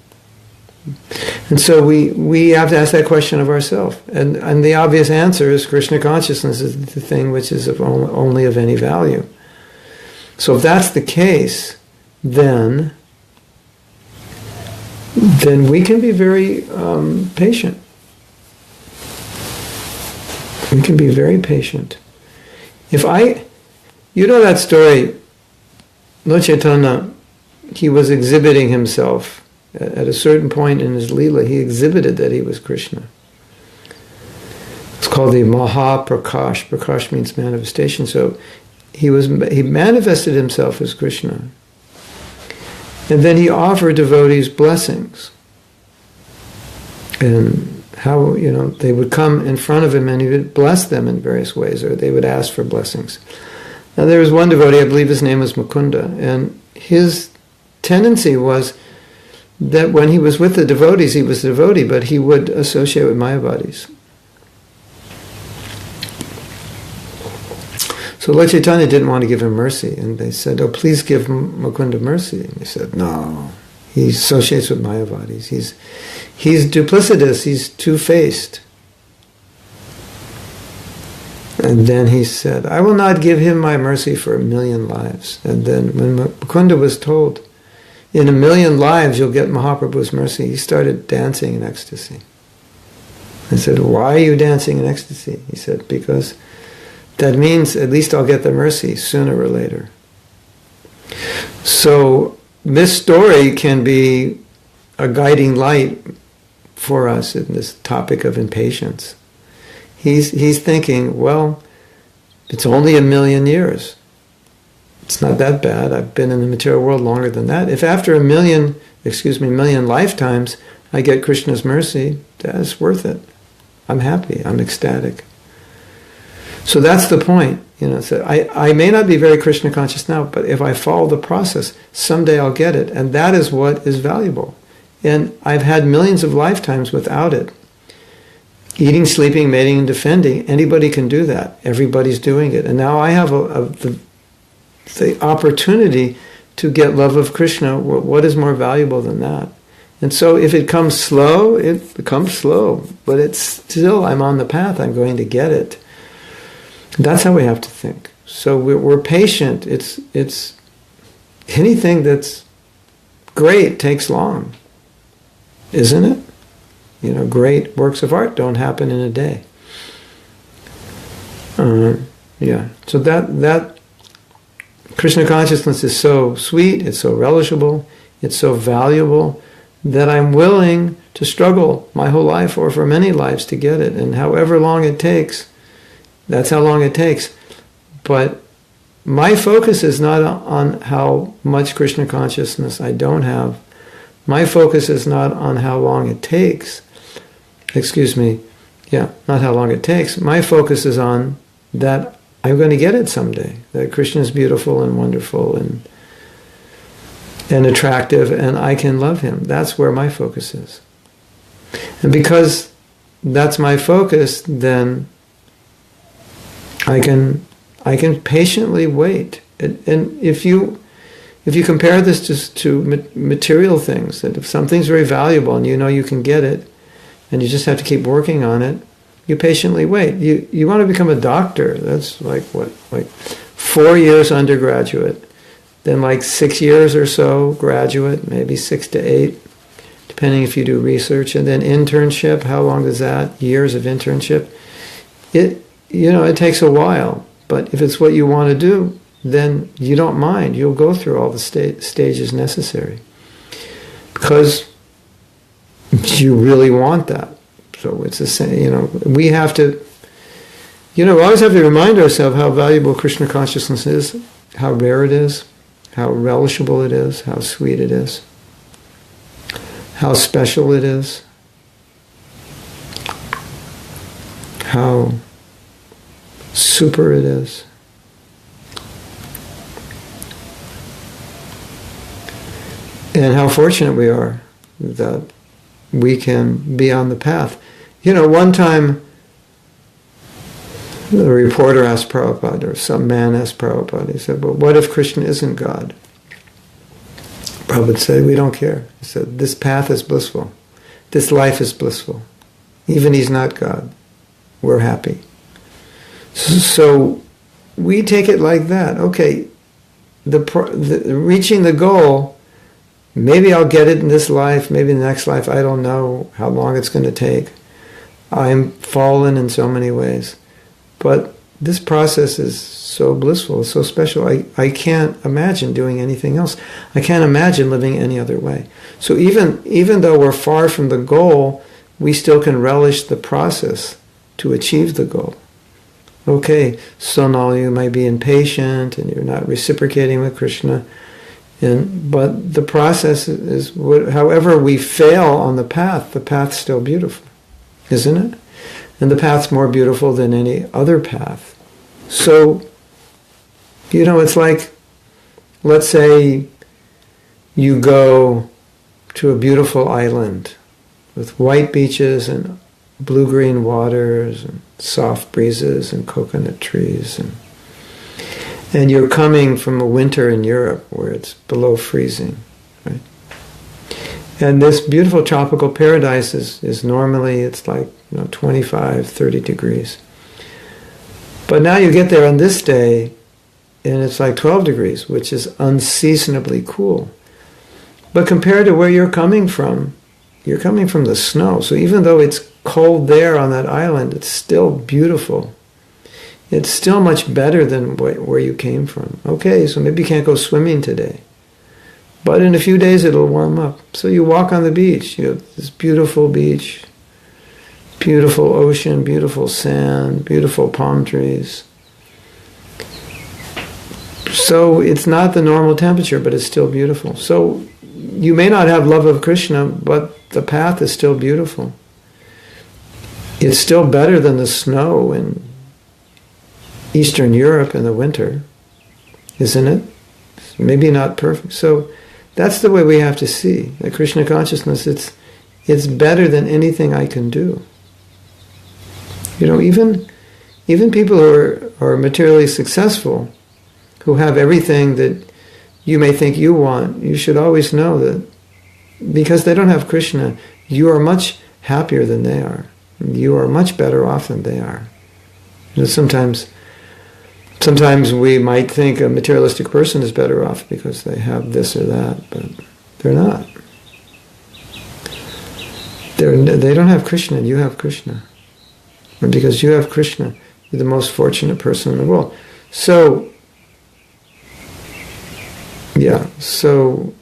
And so we have to ask that question of ourselves. And the obvious answer is Krishna consciousness is the thing which is only of any value. So if that's the case, then we can be very patient. We can be very patient. That story, Lord Chaitanya, he was exhibiting himself at a certain point in his Leela. He exhibited that he was Krishna. It's called the Mahaprakash. Prakash means manifestation. So he manifested himself as Krishna. And then he offered devotees blessings. And how, they would come in front of him and he would bless them in various ways, or they would ask for blessings. Now there was one devotee, I believe his name was Mukunda, and his tendency was that when he was with the devotees, he was a devotee, but he would associate with Mayavadis. So Lord Chaitanya didn't want to give him mercy, and they said, "Oh, please give Mukunda mercy." And he said, "No, he associates with Mayavadis. He's duplicitous, he's two-faced." And then he said, "I will not give him my mercy for 1,000,000 lives." And then when Mukunda was told, in 1,000,000 lives you'll get Mahaprabhu's mercy, he started dancing in ecstasy. I said, "Why are you dancing in ecstasy?" He said, "Because that means at least I'll get the mercy sooner or later." So this story can be a guiding light for us in this topic of impatience. He's thinking, well, it's only 1,000,000 years. It's not that bad. I've been in the material world longer than that. If after 1,000,000 lifetimes I get Krishna's mercy, that's worth it. I'm happy. I'm ecstatic. So that's the point. So I may not be very Krishna conscious now, but if I follow the process, someday I'll get it. And that is what is valuable. And I've had millions of lifetimes without it. Eating, sleeping, mating, and defending. Anybody can do that. Everybody's doing it. And now I have the opportunity to get love of Krishna. What is more valuable than that? And so if it comes slow, it becomes slow. But it's still, I'm on the path, I'm going to get it. That's how we have to think. So we're patient. It's anything that's great takes long, isn't it? You know, great works of art don't happen in a day. Yeah. So that Krishna consciousness is so sweet, it's so relishable, it's so valuable, that I'm willing to struggle my whole life or for many lives to get it. And however long it takes, that's how long it takes. But my focus is not on how much Krishna consciousness I don't have. My focus is not on how long it takes. Not how long it takes. My focus is on that I'm going to get it someday. That Krishna is beautiful and wonderful and attractive, and I can love him. That's where my focus is. And because that's my focus, then I can patiently wait. And if you compare this just to material things, that if something's very valuable and you know you can get it, and you just have to keep working on it, you patiently wait. You want to become a doctor. That's like 4 years undergraduate. Then like 6 years or so graduate, maybe 6 to 8, depending if you do research. And then internship, how long is that? Years of internship. It takes a while. But if it's what you want to do, then you don't mind. You'll go through all the stages necessary. Because you really want that. So it's the same, we have to, we always have to remind ourselves how valuable Krishna consciousness is, how rare it is, how relishable it is, how sweet it is, how special it is, how super it is. And how fortunate we are that we can be on the path. One time the reporter asked Prabhupada, or some man asked Prabhupada, he said, well, what if Krishna isn't God? Prabhupada said, we don't care. He said, this path is blissful. This life is blissful. Even he's not God. We're happy. So we take it like that. Okay, reaching the goal, maybe I'll get it in this life, maybe in the next life, I don't know how long it's going to take. I'm fallen in so many ways. But this process is so blissful, so special. I can't imagine doing anything else. I can't imagine living any other way. So even though we're far from the goal, we still can relish the process to achieve the goal. Okay, so now you might be impatient and you're not reciprocating with Krishna. But the process is, however we fail on the path's still beautiful, isn't it? And the path's more beautiful than any other path. So, it's like, let's say you go to a beautiful island with white beaches and blue-green waters and soft breezes and coconut trees and you're coming from a winter in Europe where it's below freezing, right? And this beautiful tropical paradise is normally, it's like 25, 30 degrees. But now you get there on this day and it's like 12 degrees, which is unseasonably cool. But compared to where you're coming from the snow. So even though it's cold there on that island, it's still beautiful. It's still much better than where you came from. Okay, so maybe you can't go swimming today. But in a few days it'll warm up. So you walk on the beach. You have this beautiful beach, beautiful ocean, beautiful sand, beautiful palm trees. So it's not the normal temperature, but it's still beautiful. So you may not have love of Krishna, but the path is still beautiful. It's still better than the snow in Eastern Europe in the winter, isn't it? Maybe not perfect. So that's the way we have to see that Krishna consciousness. It's better than anything I can do. Even people who are materially successful, who have everything that you may think you want, you should always know that because they don't have Krishna, you are much happier than they are. You are much better off than they are. You know, sometimes we might think a materialistic person is better off because they have this or that, but they're not. They don't have Krishna, and you have Krishna. And because you have Krishna, you're the most fortunate person in the world. So, so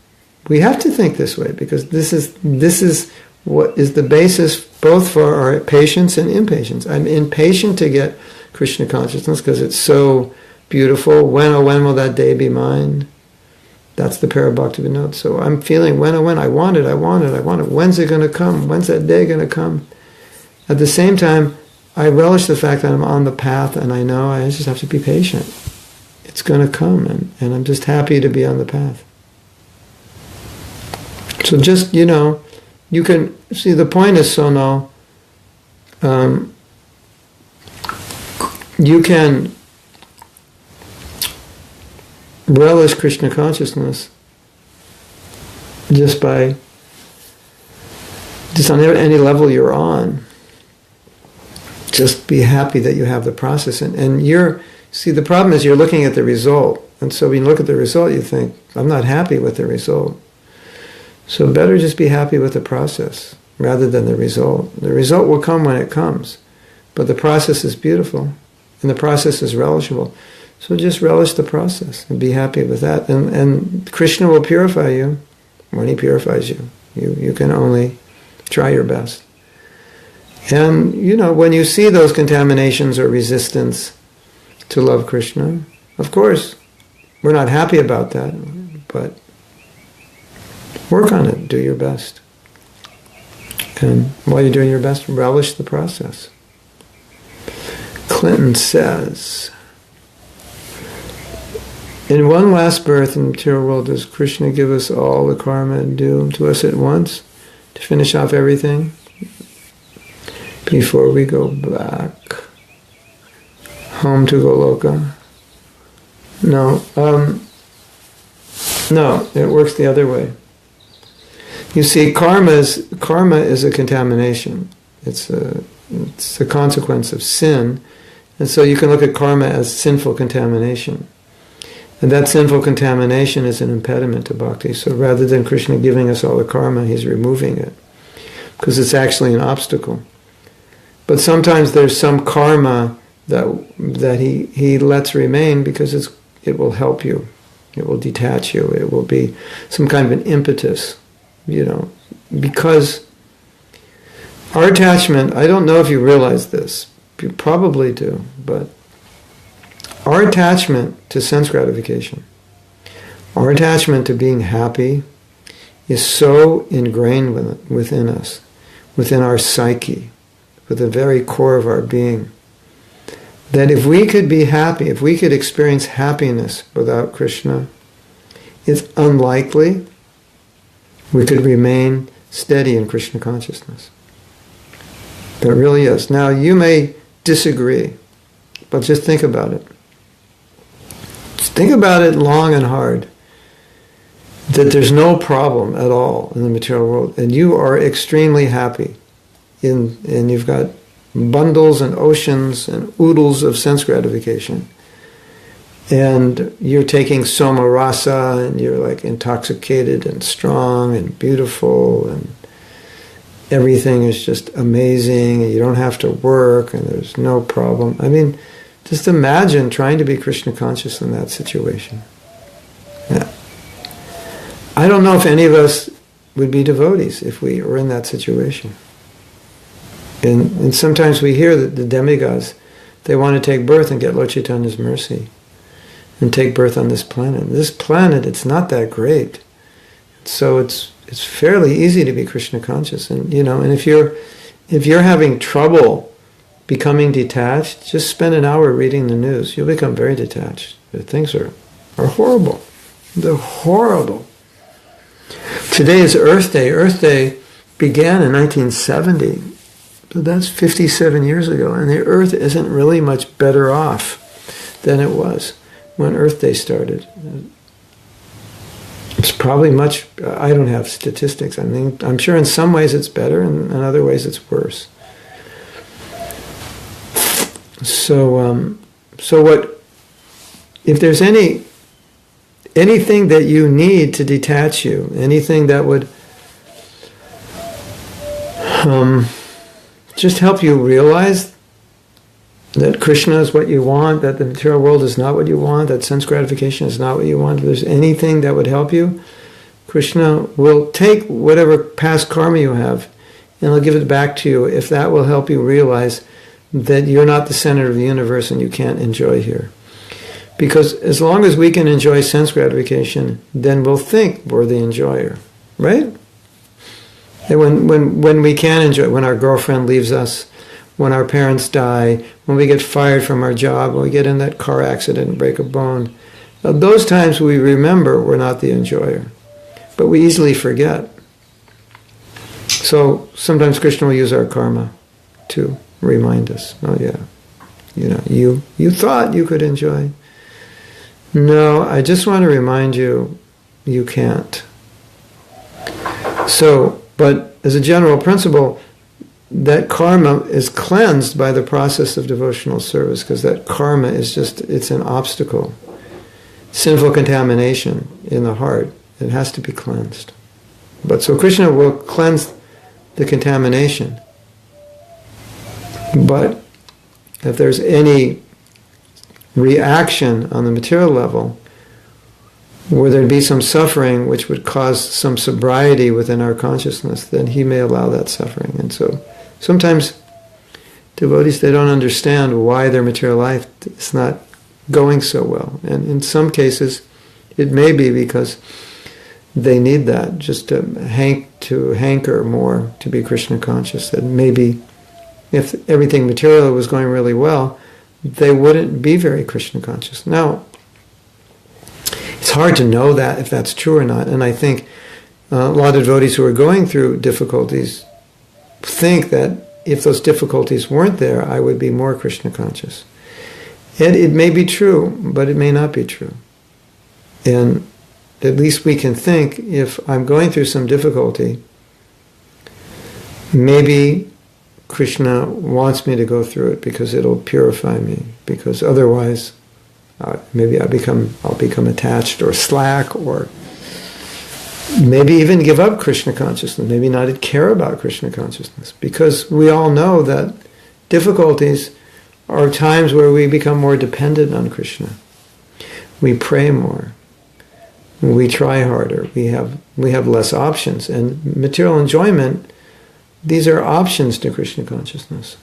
we have to think this way, because this is what is the basis both for our patience and impatience. I'm impatient to get Krishna consciousness because it's so beautiful. When, oh when will that day be mine? That's the Parabhaktivinoda. So I'm feeling when, oh when, I want it. When's it going to come? When's that day going to come? At the same time, I relish the fact that I'm on the path, and I know I just have to be patient. It's going to come, and I'm just happy to be on the path. So just, you can see the point is, Sonal, you can relish Krishna consciousness just on any level you're on. Just be happy that you have the process, and the problem is you're looking at the result, and so when you look at the result, you think, I'm not happy with the result. So better just be happy with the process rather than the result. The result will come when it comes, but the process is beautiful, and the process is relishable. So just relish the process and be happy with that. And Krishna will purify you when he purifies you. You can only try your best. And, when you see those contaminations or resistance to love Krishna, of course, we're not happy about that, but work on it. Do your best. And while you're doing your best, relish the process. Clinton says, in one last birth in the material world, does Krishna give us all the karma due to us at once to finish off everything before we go back home to Goloka? No. No, it works the other way. You see, karma is a contamination. It's a consequence of sin, and so you can look at karma as sinful contamination. And that sinful contamination is an impediment to bhakti. So rather than Krishna giving us all the karma, he's removing it, because it's actually an obstacle. But sometimes there's some karma that he lets remain because it will help you. It will detach you. It will be some kind of an impetus, because our attachment, I don't know if you realize this, you probably do, but our attachment to sense gratification, our attachment to being happy is so ingrained within us, within our psyche, with the very core of our being, that if we could be happy, if we could experience happiness without Krishna, it's unlikely we could remain steady in Krishna consciousness. It really is. Now, you may disagree, but just think about it. Just think about it long and hard, that there's no problem at all in the material world, and you are extremely happy, and you've got bundles and oceans and oodles of sense gratification, and you're taking soma rasa, and you're like intoxicated and strong and beautiful, and everything is just amazing, and you don't have to work, and there's no problem. I mean, just imagine trying to be Krishna conscious in that situation. Yeah. I don't know if any of us would be devotees if we were in that situation. And sometimes we hear that the demigods, they want to take birth and get Lord Chaitanya's mercy and take birth on this planet. This planet, it's not that great. So it's fairly easy to be Krishna conscious. And and if you're having trouble becoming detached, just spend an hour reading the news. You'll become very detached. Things are horrible. They're horrible. Today is Earth Day. Earth Day began in 1970. So that's 57 years ago. And the Earth isn't really much better off than it was when Earth Day started. It's probably much, I don't have statistics. I mean, I'm sure in some ways it's better and in other ways it's worse. So what, if there's anything that you need to detach you, anything that would just help you realize that Krishna is what you want, that the material world is not what you want, that sense gratification is not what you want. If there's anything that would help you, Krishna will take whatever past karma you have and he'll give it back to you if that will help you realize that you're not the center of the universe and you can't enjoy here. Because as long as we can enjoy sense gratification, then we'll think we're the enjoyer, right? And when we can enjoy, when our girlfriend leaves us, when our parents die, when we get fired from our job, when we get in that car accident and break a bone, those times we remember we're not the enjoyer. But we easily forget. So sometimes Krishna will use our karma to remind us, oh yeah, you thought you could enjoy. No, I just want to remind you, you can't. So, but as a general principle, that karma is cleansed by the process of devotional service, because that karma is just, it's an obstacle. Sinful contamination in the heart, it has to be cleansed. But so Krishna will cleanse the contamination. But if there's any reaction on the material level, where there'd be some suffering which would cause some sobriety within our consciousness, then he may allow that suffering. And so sometimes devotees, they don't understand why their material life is not going so well. And in some cases, it may be because they need that, just to hanker more to be Krishna conscious. That maybe if everything material was going really well, they wouldn't be very Krishna conscious. Now, it's hard to know that if that's true or not. And I think a lot of devotees who are going through difficulties think that if those difficulties weren't there, I would be more Krishna conscious. And it may be true, but it may not be true. And at least we can think, if I'm going through some difficulty, maybe Krishna wants me to go through it because it'll purify me. Because otherwise, maybe I'll become attached or slack, or maybe even give up Krishna consciousness, maybe not care about Krishna consciousness. Because we all know that difficulties are times where we become more dependent on Krishna. We pray more. We try harder. We have less options. And material enjoyment, these are options to Krishna consciousness.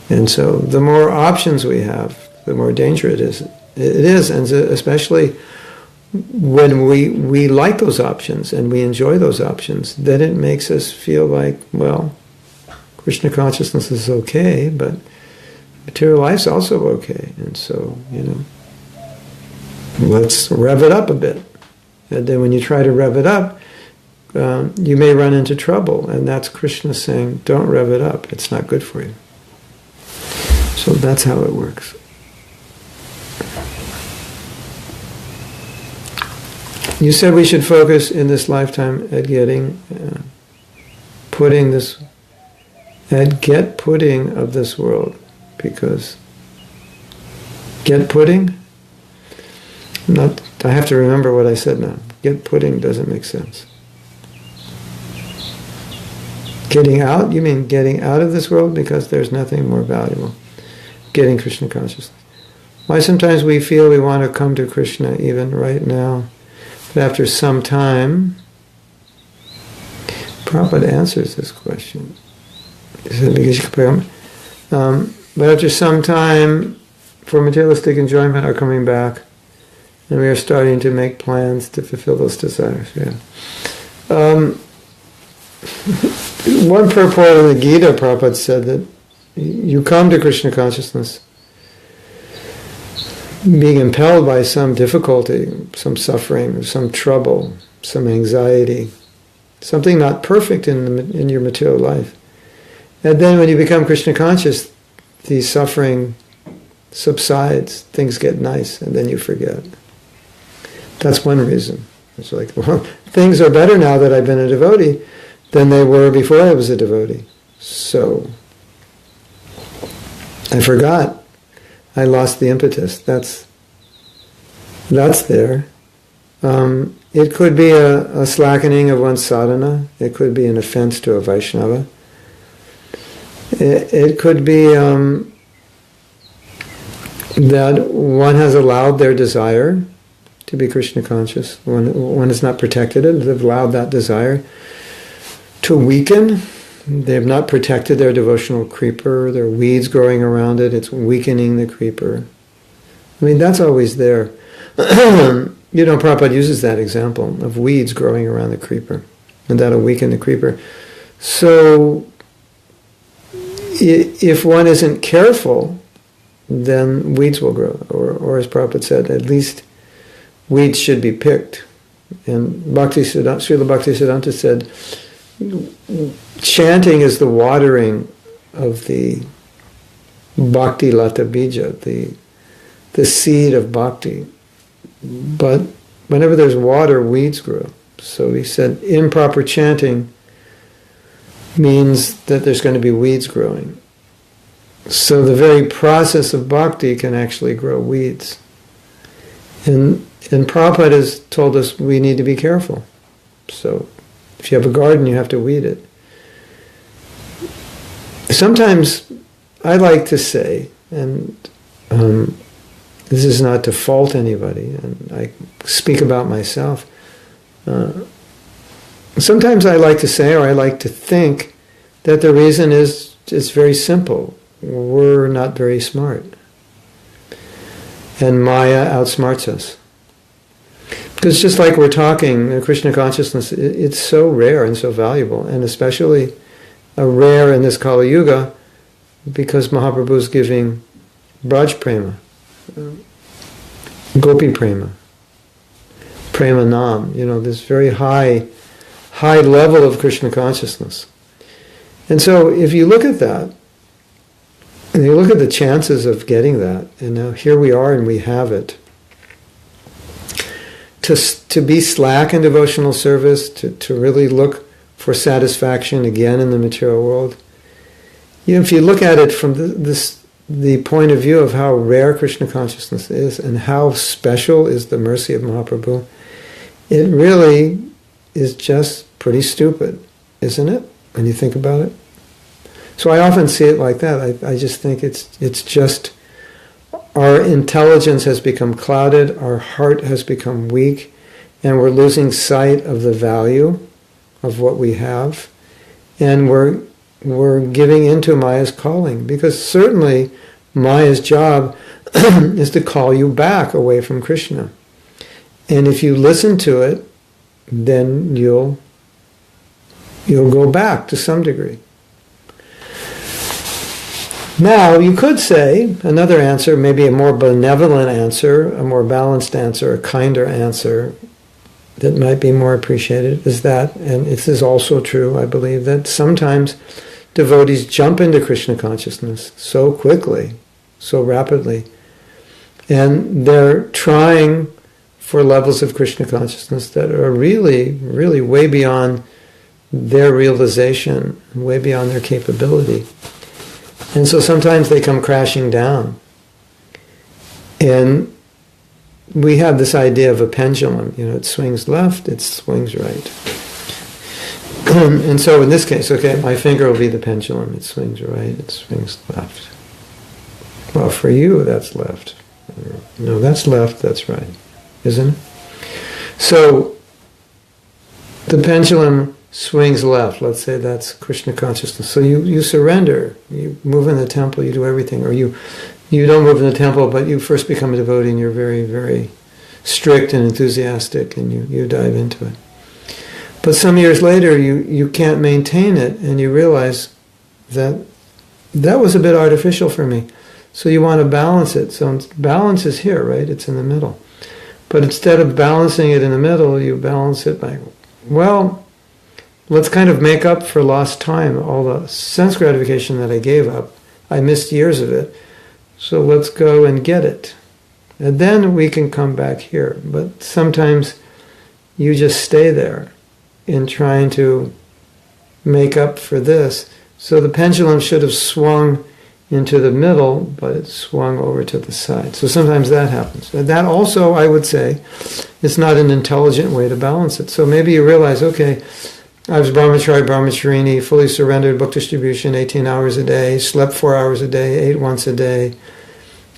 And so the more options we have, the more danger it is. And especially when we like those options and we enjoy those options, then it makes us feel like, well, Krishna consciousness is okay, but material life's also okay. And so, let's rev it up a bit. And then when you try to rev it up, you may run into trouble. And that's Krishna saying, don't rev it up. It's not good for you. So that's how it works. You said we should focus in this lifetime at get pudding of this world, because get pudding? I have to remember what I said now. Get pudding doesn't make sense. Getting out? You mean getting out of this world because there's nothing more valuable. Getting Krishna consciousness. Why sometimes we feel we want to come to Krishna even right now, but after some time, Prabhupada answers this question. But after some time, for materialistic enjoyment are coming back, and we are starting to make plans to fulfill those desires. Yeah. One purport in the Gita, Prabhupada said that you come to Krishna consciousness being impelled by some difficulty, some suffering, some trouble, some anxiety, something not perfect in your material life. And then when you become Krishna conscious, the suffering subsides, things get nice, and then you forget. That's one reason. It's like, well, things are better now that I've been a devotee than they were before I was a devotee. So I forgot. I lost the impetus. That's there. It could be a slackening of one's sadhana. It could be an offense to a Vaishnava. It could be that one has allowed their desire to be Krishna conscious. One has not protected it. They've allowed that desire to weaken. They have not protected their devotional creeper. There are weeds growing around it. It's weakening the creeper. I mean, that's always there. Prabhupada uses that example of weeds growing around the creeper, and that'll weaken the creeper. So, if one isn't careful, then weeds will grow. Or as Prabhupada said, at least weeds should be picked. And Srila Bhaktisiddhanta said, chanting is the watering of the bhakti lata bija, the seed of bhakti. But whenever there's water, weeds grow. So he said improper chanting means that there's going to be weeds growing. So the very process of bhakti can actually grow weeds. And Prabhupada has told us we need to be careful. So if you have a garden, you have to weed it. Sometimes I like to say, and this is not to fault anybody, and I speak about myself. Sometimes I like to say, or I like to think, that the reason is it's very simple. We're not very smart. And Maya outsmarts us. Because just like we're talking, Krishna consciousness, it's so rare and so valuable, and especially rare in this Kali Yuga, because Mahaprabhu is giving Braj Prema, Gopi Prema, Prema Nam, this very high level of Krishna consciousness. And so if you look at that, and you look at the chances of getting that, and now here we are and we have it, to be slack in devotional service, to really look for satisfaction again in the material world. If you look at it from the point of view of how rare Krishna consciousness is and how special is the mercy of Mahaprabhu, it really is just pretty stupid, isn't it, when you think about it? So I often see it like that. I just think it's just our intelligence has become clouded, our heart has become weak, and we're losing sight of the value of what we have, and we're giving into Maya's calling, because certainly Maya's job is to call you back away from Krishna. And if you listen to it, then you'll go back to some degree. Now, you could say, another answer, maybe a more benevolent answer, a more balanced answer, a kinder answer that might be more appreciated is that, and this is also true, I believe, that sometimes devotees jump into Krishna consciousness so quickly, so rapidly, and they're trying for levels of Krishna consciousness that are really, really way beyond their realization, way beyond their capability. And so sometimes they come crashing down. And we have this idea of a pendulum. It swings left, it swings right. And so in this case, okay, my finger will be the pendulum. It swings right, it swings left. Well, for you, that's left. No, that's left, that's right. Isn't it? So the pendulum swings left. Let's say that's Krishna consciousness. So you surrender. You move in the temple, you do everything. Or you don't move in the temple, but you first become a devotee and you're very, very strict and enthusiastic and you dive into it. But some years later, you can't maintain it and you realize that was a bit artificial for me. So you want to balance it. So balance is here, right? It's in the middle. But instead of balancing it in the middle, you balance it by, well, let's kind of make up for lost time, all the sense gratification that I gave up. I missed years of it. So let's go and get it. And then we can come back here. But sometimes you just stay there in trying to make up for this. So the pendulum should have swung into the middle, but it swung over to the side. So sometimes that happens. And that also, I would say, is not an intelligent way to balance it. So maybe you realize, okay, I was brahmachari, brahmacharini, fully surrendered, book distribution, 18 hours a day, slept 4 hours a day, ate once a day.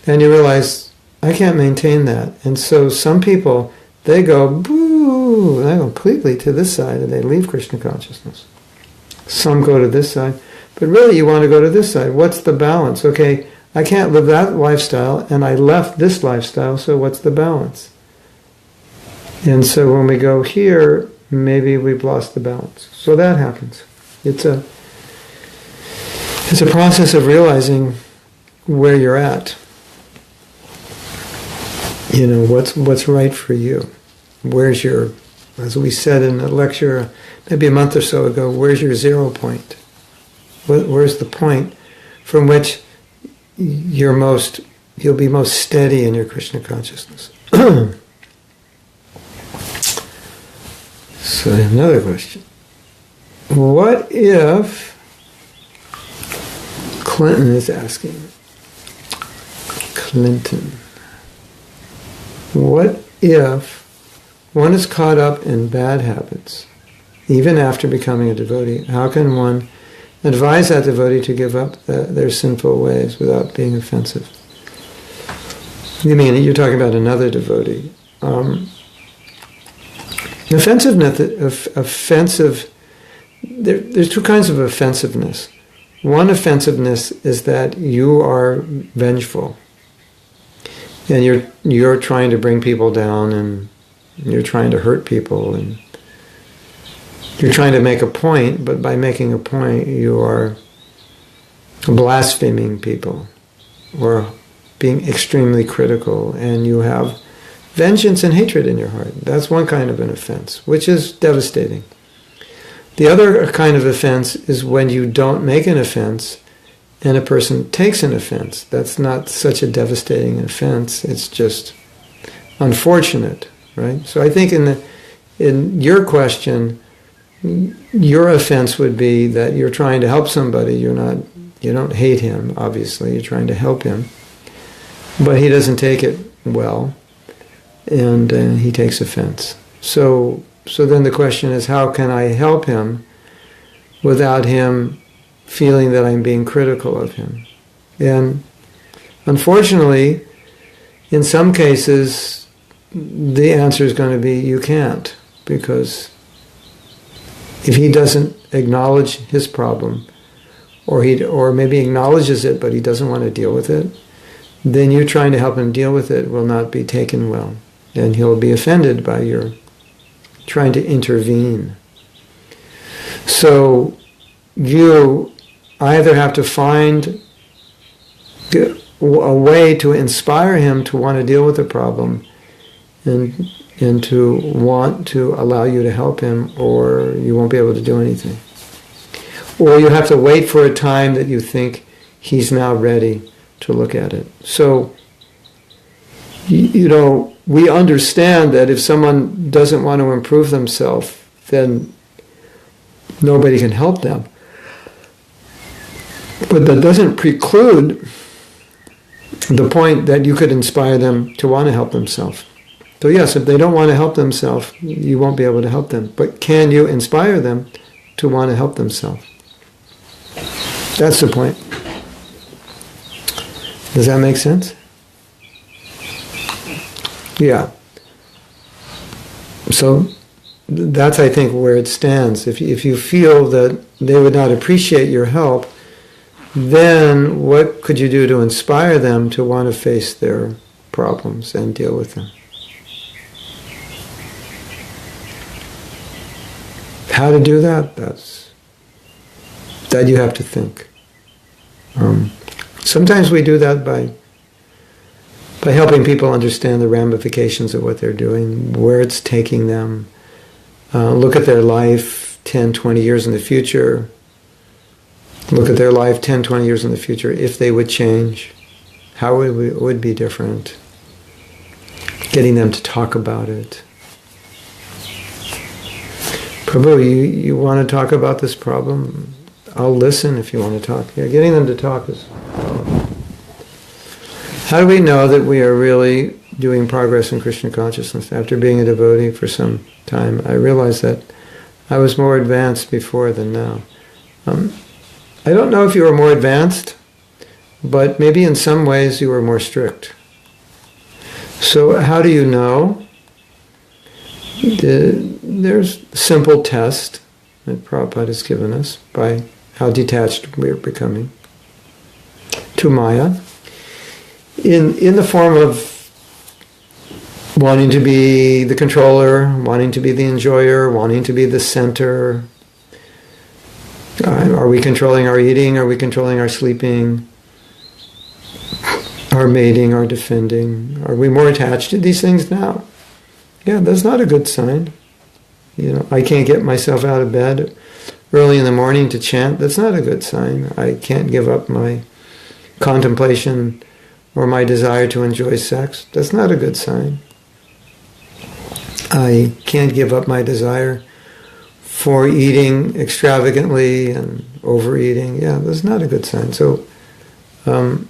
And you realize, I can't maintain that. And so some people, they go, boo, they go completely to this side, and they leave Krishna consciousness. Some go to this side. But really, you want to go to this side. What's the balance? Okay, I can't live that lifestyle, and I left this lifestyle, so what's the balance? And so when we go here, maybe we've lost the balance. So that happens. It's a process of realizing where you're at. You know, what's right for you. Where's your, as we said in a lecture maybe a month or so ago, where's your 0 point? Where's the point from which you'll be most steady in your Krishna consciousness? So I have another question. What if, Clinton is asking, what if one is caught up in bad habits, even after becoming a devotee? How can one advise that devotee to give up their sinful ways without being offensive? You mean you're talking about another devotee? There's two kinds of offensiveness. One offensiveness is that you are vengeful, and you're trying to bring people down, and you're trying to hurt people, and you're trying to make a point, but by making a point, you are blaspheming people or being extremely critical, and you have vengeance and hatred in your heart. That's one kind of an offense, which is devastating. The other kind of offense is when you don't make an offense and a person takes an offense. That's not such a devastating offense. It's just unfortunate, right? So I think in your question, your offense would be that you're trying to help somebody. You don't hate him, obviously. You're trying to help him, but he doesn't take it well, and he takes offense. So then the question is, how can I help him without him feeling that I'm being critical of him? And unfortunately, in some cases, the answer is going to be you can't, because if he doesn't acknowledge his problem, or maybe acknowledges it but he doesn't want to deal with it, then you trying to help him deal with it will not be taken well, and he'll be offended by your trying to intervene. So you either have to find a way to inspire him to want to deal with the problem and to want to allow you to help him, or you won't be able to do anything. Or you have to wait for a time that you think he's now ready to look at it. So, we understand that if someone doesn't want to improve themselves, then nobody can help them. But that doesn't preclude the point that you could inspire them to want to help themselves. So yes, if they don't want to help themselves, you won't be able to help them. But can you inspire them to want to help themselves? That's the point. Does that make sense? Yeah. So that's, I think, where it stands. If you feel that they would not appreciate your help, then what could you do to inspire them to want to face their problems and deal with them? How to do that? That you have to think. Sometimes we do that by helping people understand the ramifications of what they're doing, where it's taking them, look at their life 10, 20 years in the future, look at their life 10, 20 years in the future, if they would change, how it would be different, getting them to talk about it. Prabhu, you want to talk about this problem? I'll listen if you want to talk. Yeah, getting them to talk is... How do we know that we are really doing progress in Krishna consciousness? After being a devotee for some time, I realized that I was more advanced before than now. I don't know if you were more advanced, but maybe in some ways you were more strict. So how do you know? There's a simple test that Prabhupada has given us by how detached we're becoming to Maya. In the form of wanting to be the controller, wanting to be the enjoyer, wanting to be the center. Are we controlling our eating? Are we controlling our sleeping? Our mating, our defending? Are we more attached to these things now? Yeah, that's not a good sign. I can't get myself out of bed early in the morning to chant. That's not a good sign. I can't give up my contemplation or my desire to enjoy sex. That's not a good sign. I can't give up my desire for eating extravagantly and overeating. Yeah, that's not a good sign. So I'm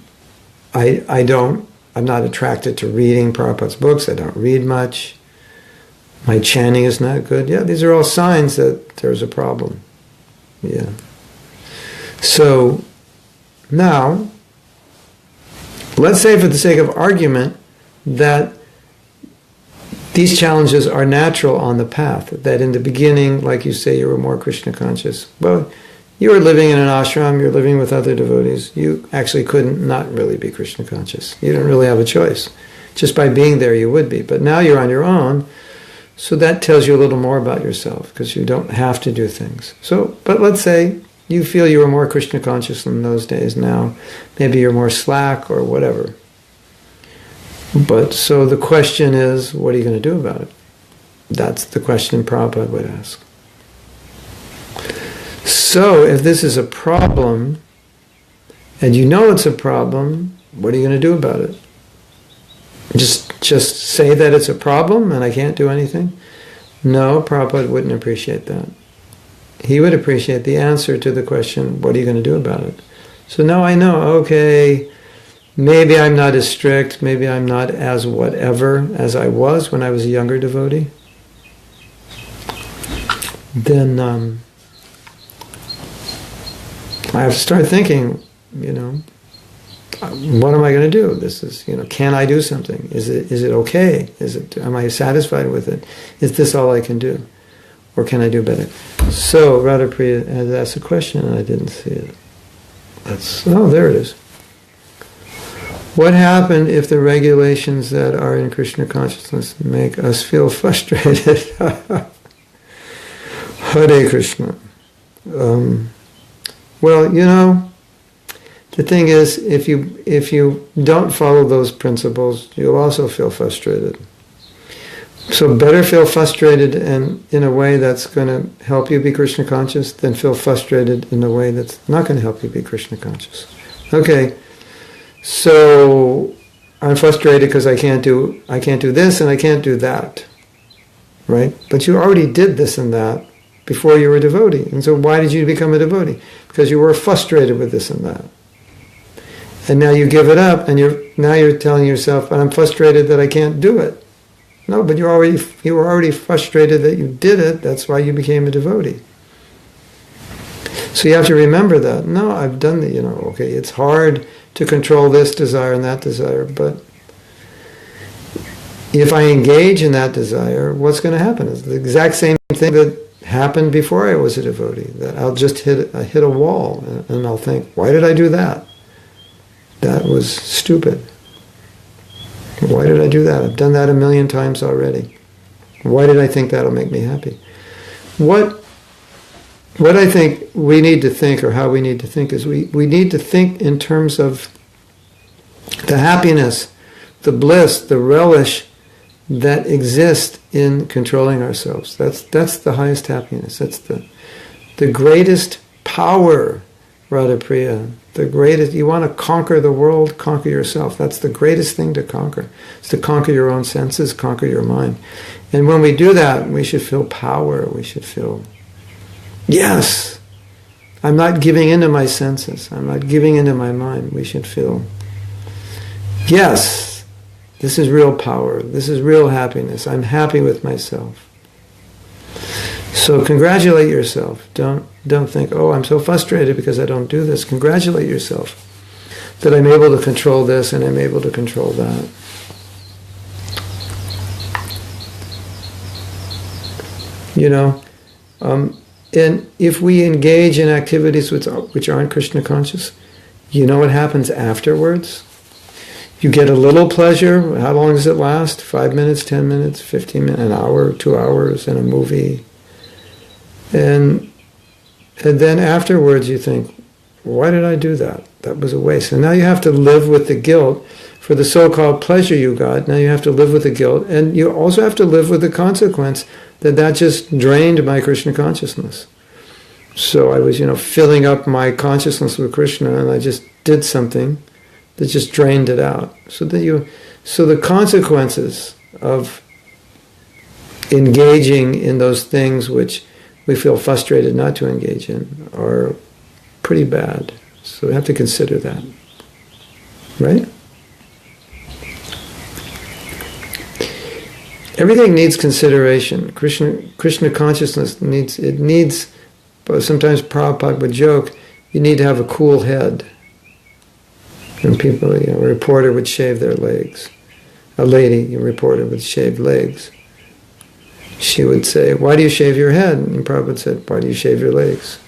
not attracted to reading Prabhupada's books. I don't read much. My chanting is not good. Yeah, these are all signs that there's a problem. Yeah. So now, let's say for the sake of argument that these challenges are natural on the path, that in the beginning, like you say, you were more Krishna conscious. Well, you were living in an ashram, you're living with other devotees. You actually couldn't not really be Krishna conscious. You didn't really have a choice. Just by being there, you would be. But now you're on your own, so that tells you a little more about yourself, because you don't have to do things. But let's say you feel you were more Krishna conscious in those days. Now maybe you're more slack or whatever. But so the question is, what are you going to do about it? That's the question Prabhupada would ask. So if this is a problem, and you know it's a problem, what are you going to do about it? Just say that it's a problem and I can't do anything? No, Prabhupada wouldn't appreciate that. He would appreciate the answer to the question, what are you going to do about it? So now I know, okay, maybe I'm not as strict, maybe I'm not as whatever as I was when I was a younger devotee. Then I have to start thinking, what am I going to do? This is, can I do something? Is it okay? Am I satisfied with it? Is this all I can do? Or can I do better? So Radhapriya has asked a question and I didn't see it. There it is. What happened if the regulations that are in Krishna consciousness make us feel frustrated? Hare Krishna. The thing is, if you don't follow those principles, you'll also feel frustrated. So better feel frustrated and in a way that's going to help you be Krishna conscious than feel frustrated in a way that's not going to help you be Krishna conscious. Okay, so I'm frustrated because I can't do this and I can't do that, right? But you already did this and that before you were a devotee. And so why did you become a devotee? Because you were frustrated with this and that. And now you give it up and you're telling yourself, I'm frustrated that I can't do it. No, but you were already frustrated that you did it. That's why you became a devotee. So you have to remember that. No, I've done the, okay, it's hard to control this desire and that desire, but if I engage in that desire, what's going to happen? It's the exact same thing that happened before I was a devotee, that I'll just hit a wall and I'll think, why did I do that? That was stupid. Why did I do that? I've done that 1,000,000 times already. Why did I think that'll make me happy? What I think we need to think, or how we need to think, is we need to think in terms of the happiness, the bliss, the relish that exists in controlling ourselves. That's the highest happiness. That's the greatest power, Radhapriya, The greatest, you want to conquer the world, conquer yourself. That's the greatest thing to conquer. It's to conquer your own senses, conquer your mind. And when we do that, we should feel power. We should feel, yes, I'm not giving into my senses. I'm not giving into my mind. We should feel, yes, this is real power. This is real happiness. I'm happy with myself. So congratulate yourself. Don't think, oh, I'm so frustrated because I don't do this. Congratulate yourself that I'm able to control this and I'm able to control that. And if we engage in activities which aren't Krishna conscious, you know what happens afterwards? You get a little pleasure. How long does it last? 5 minutes, 10 minutes, 15 minutes, an hour, 2 hours in a movie. And then afterwards you think, why did I do that? That was a waste. And now you have to live with the guilt for the so-called pleasure you got. Now you have to live with the guilt. And you also have to live with the consequence that just drained my Krishna consciousness. So I was, filling up my consciousness with Krishna, and I just did something that just drained it out. So the consequences of engaging in those things which we feel frustrated not to engage in are pretty bad. So we have to consider that. Right? Everything needs consideration. Krishna consciousness needs, but sometimes Prabhupada would joke, you need to have a cool head. And people, a reporter would shave their legs. A lady, a reporter with shaved legs. She would say, why do you shave your head? And Prabhupada said, why do you shave your legs?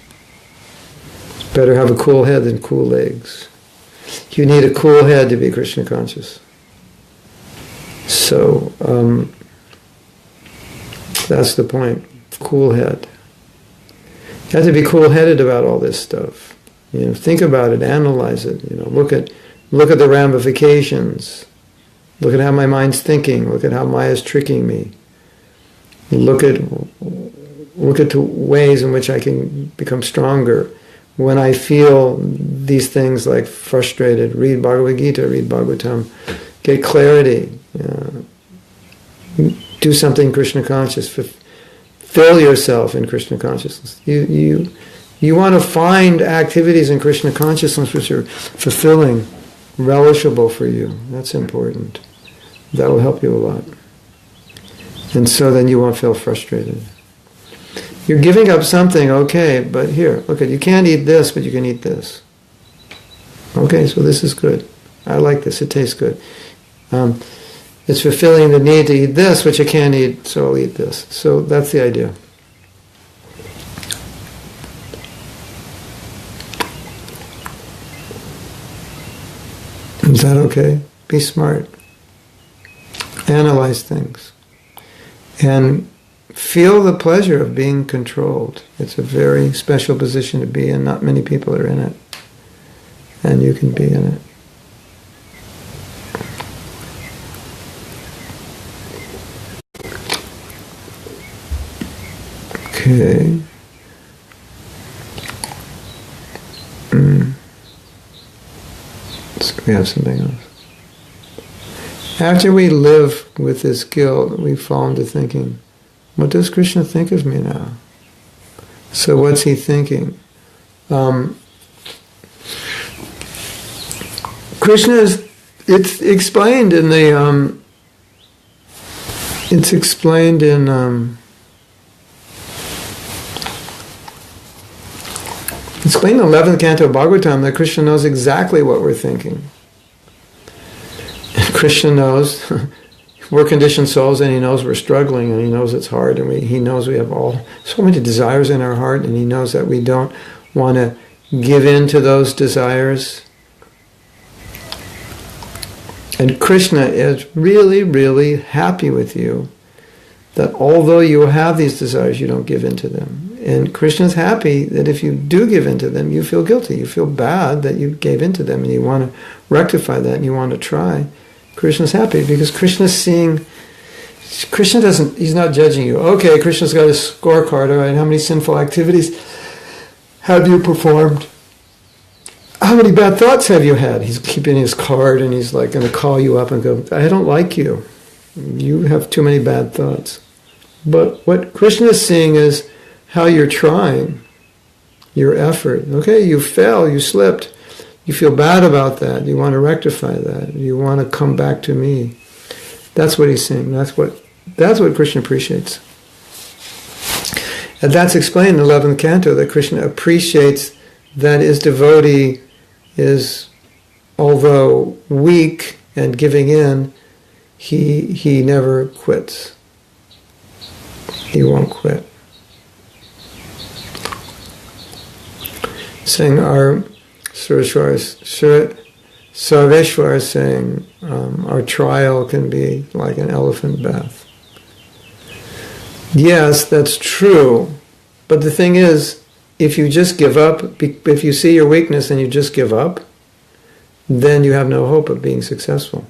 It's better have a cool head than cool legs. You need a cool head to be Krishna conscious. So, that's the point. Cool head. You have to be cool-headed about all this stuff. Think about it, analyze it. Look at the ramifications. Look at how my mind's thinking. Look at how Maya's tricking me. Look at the ways in which I can become stronger. When I feel these things like frustrated, read Bhagavad Gita, read Bhagavatam, get clarity. Do something Krishna conscious. Fill yourself in Krishna consciousness. You want to find activities in Krishna consciousness which are fulfilling, relishable for you. That's important. That will help you a lot. And so then you won't feel frustrated. You're giving up something, okay, but here, look, you can't eat this, but you can eat this. Okay, so this is good. I like this, it tastes good. It's fulfilling the need to eat this, which I can't eat, so I'll eat this. So that's the idea. Is that okay? Be smart. Analyze things. And feel the pleasure of being controlled. It's a very special position to be in. Not many people are in it. And you can be in it. Okay. So we have something else. After we live with this guilt, we fall into thinking, what does Krishna think of me now? So what's he thinking? Krishna is, it's explained in the, it's explained in, explained in the 11th canto of Bhagavatam that Krishna knows exactly what we're thinking. And Krishna knows we're conditioned souls, and he knows we're struggling, and he knows it's hard, and he knows we have so many desires in our heart, and he knows that we don't want to give in to those desires. And Krishna is really, really happy with you that although you have these desires, you don't give in to them. And Krishna's happy that if you do give in to them, you feel guilty. You feel bad that you gave in to them, and you want to rectify that, and you want to try. Krishna's happy because Krishna's seeing, he's not judging you. Okay, Krishna's got a scorecard, all right, how many sinful activities have you performed? how many bad thoughts have you had? He's keeping his card and he's like going to call you up and go, I don't like you. You have too many bad thoughts. But what Krishna is seeing is how you're trying, your effort. Okay, you fell, you slipped. You feel bad about that. You want to rectify that. You want to come back to me. That's what he's saying. That's what Krishna appreciates. And that's explained in the 11th canto, that Krishna appreciates that his devotee is, although weak and giving in, he never quits. He won't quit. Saying our Sarveshwar is saying our trial can be like an elephant bath. Yes, that's true. But the thing is, if you just give up, if you see your weakness and you just give up, then you have no hope of being successful.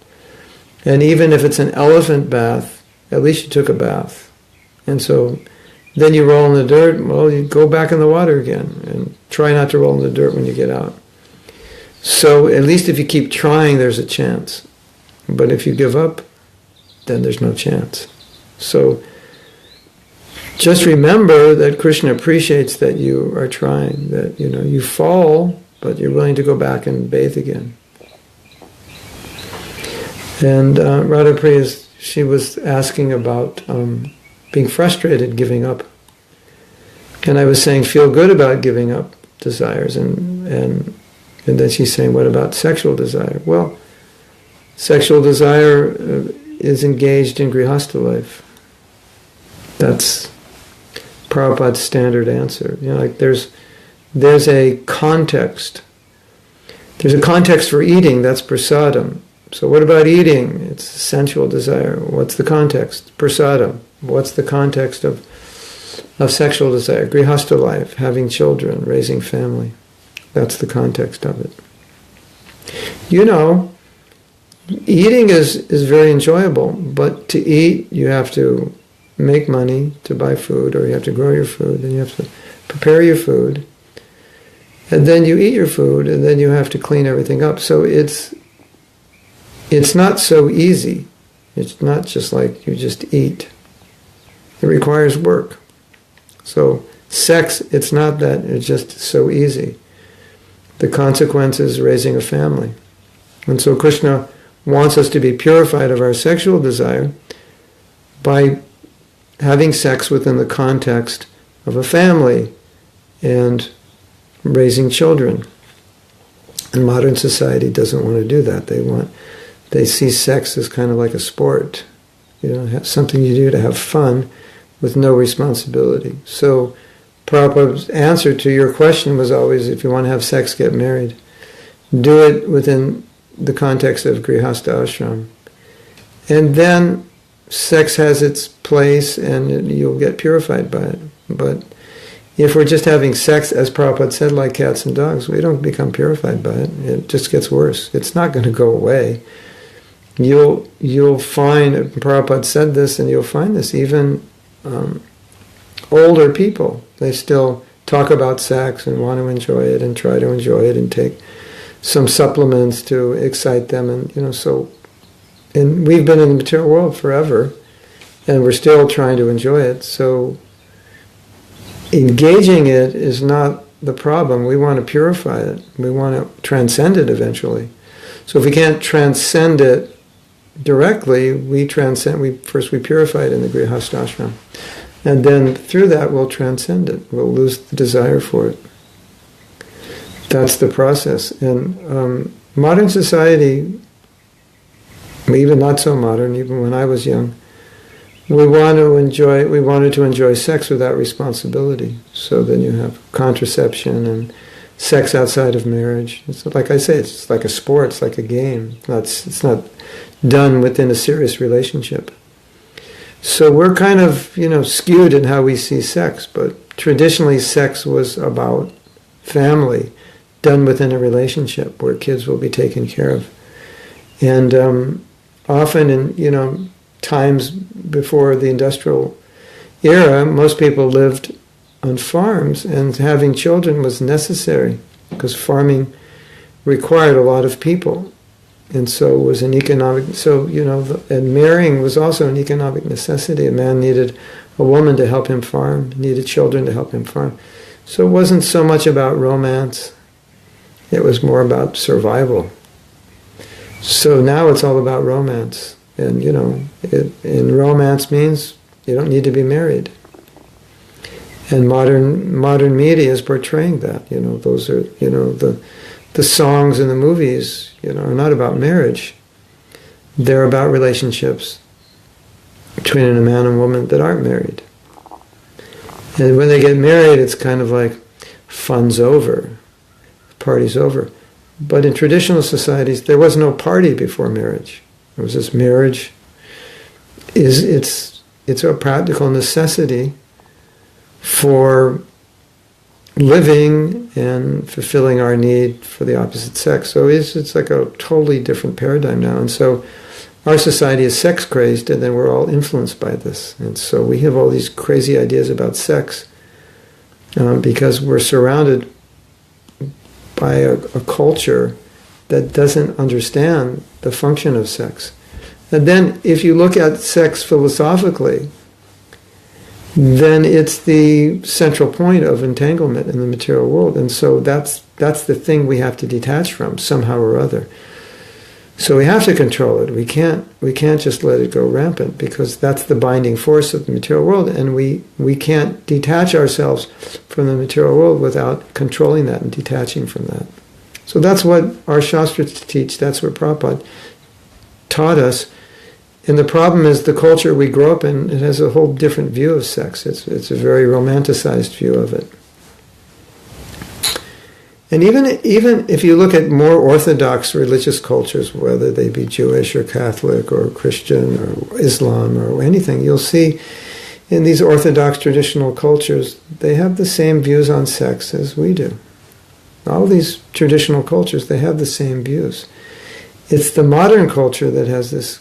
And even if it's an elephant bath, at least you took a bath. And so then you roll in the dirt, well, you go back in the water again and try not to roll in the dirt when you get out. So at least if you keep trying, there's a chance. But if you give up, then there's no chance. So just remember that Krishna appreciates that you are trying, that you fall, but you're willing to go back and bathe again. And Radha Priya, she was asking about being frustrated, giving up. And I was saying, feel good about giving up desires. And then she's saying, what about sexual desire? Well, sexual desire is engaged in grihastha life. That's Prabhupada's standard answer. Like there's a context. There's a context for eating, that's prasadam. So what about eating? It's sensual desire. What's the context? Prasadam. What's the context of sexual desire? Grihastha life, having children, raising family. That's the context of it. Eating is very enjoyable, but to eat, you have to make money to buy food, or you have to grow your food, and you have to prepare your food, and then you eat your food, and then you have to clean everything up. So it's not so easy. It's not just like you just eat. It requires work. So sex, it's not that it's just so easy. The consequence is raising a family. And so Krishna wants us to be purified of our sexual desire by having sex within the context of a family and raising children. And modern society doesn't want to do that. They see sex as kind of like a sport, something you do to have fun with no responsibility. So Prabhupada's answer to your question was always, if you want to have sex, get married. Do it within the context of grihastha ashram. And then sex has its place and you'll get purified by it. But if we're just having sex, as Prabhupada said, like cats and dogs, we don't become purified by it. It just gets worse. It's not going to go away. You'll find, Prabhupada said this, and you'll find this, even older people, they still talk about sex and want to enjoy it and try to enjoy it and take some supplements to excite them. And we've been in the material world forever, and we're still trying to enjoy it. So engaging it is not the problem. We want to purify it. We want to transcend it eventually. So if we can't transcend it directly, we purify it in the grihastha ashram. And then through that we'll transcend it. We'll lose the desire for it. That's the process. And modern society, even not so modern, even when I was young, we wanted to enjoy sex without responsibility. So then you have contraception and sex outside of marriage. It's like I say, it's like a sport, it's like a game. It's not done within a serious relationship. So we're kind of, skewed in how we see sex, but traditionally sex was about family, done within a relationship where kids will be taken care of. And often in, times before the industrial era, most people lived on farms, and having children was necessary because farming required a lot of people. And so it was an economic, and marrying was also an economic necessity. A man needed a woman to help him farm, needed children to help him farm. So it wasn't so much about romance, it was more about survival. So now it's all about romance. And, and romance means you don't need to be married. And modern media is portraying that. Those are, the songs and the movies, are not about marriage. They're about relationships between a man and woman that aren't married. And when they get married, it's kind of like fun's over, party's over. But in traditional societies, there was no party before marriage. There was this marriage. It's a practical necessity for living and fulfilling our need for the opposite sex. So it's like a totally different paradigm now. And so our society is sex crazed, and then we're all influenced by this. And so we have all these crazy ideas about sex because we're surrounded by a culture that doesn't understand the function of sex. And then if you look at sex philosophically, then it's the central point of entanglement in the material world. And so that's the thing we have to detach from somehow or other. So we have to control it. We can't just let it go rampant, because that's the binding force of the material world, and we can't detach ourselves from the material world without controlling that and detaching from that. So that's what our Shastras teach, that's what Prabhupada taught us. And the problem is the culture we grow up in, it has a whole different view of sex. It's a very romanticized view of it. And even if you look at more orthodox religious cultures, whether they be Jewish or Catholic or Christian or Islam or anything, you'll see in these orthodox traditional cultures, they have the same views on sex as we do. All these traditional cultures, they have the same views. It's the modern culture that has this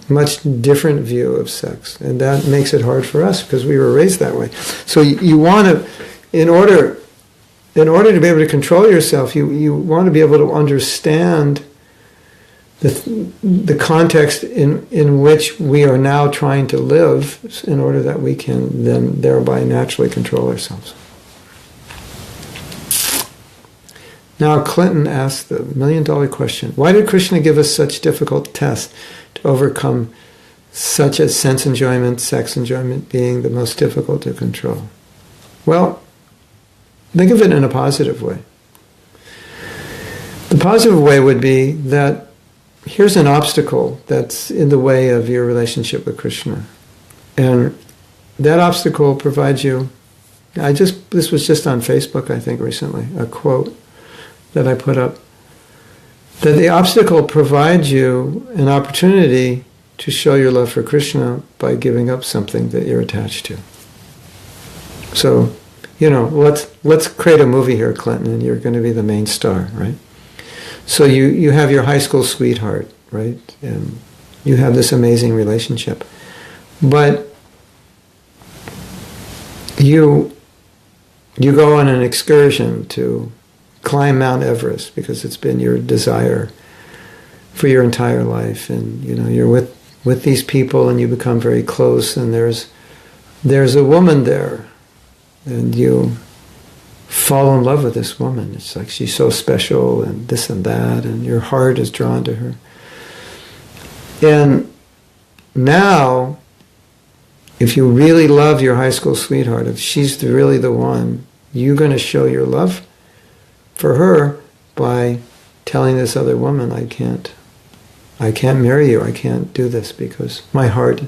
much different view of sex, and that makes it hard for us because we were raised that way. So you want to, in order to be able to control yourself, you want to be able to understand the context in which we are now trying to live, in order that we can then thereby naturally control ourselves. Now Clinton asked the million-dollar question: why did Krishna give us such difficult tests to overcome, such as sense enjoyment, sex enjoyment being the most difficult to control? Well, think of it in a positive way. The positive way would be that here's an obstacle that's in the way of your relationship with Krishna. And that obstacle provides you, this was just on Facebook, I think, recently, a quote that I put up, that the obstacle provides you an opportunity to show your love for Krishna by giving up something that you're attached to. So, let's create a movie here, Clinton, and you're going to be the main star, right? So you have your high school sweetheart, right? And you have this amazing relationship. But you go on an excursion to climb Mount Everest because it's been your desire for your entire life, and you're with these people and you become very close, and there's a woman there, and you fall in love with this woman. It's like she's so special and this and that, and your heart is drawn to her. And now, if you really love your high school sweetheart, if she's really the one, you're going to show your love for her by telling this other woman, I can't marry you, I can't do this because my heart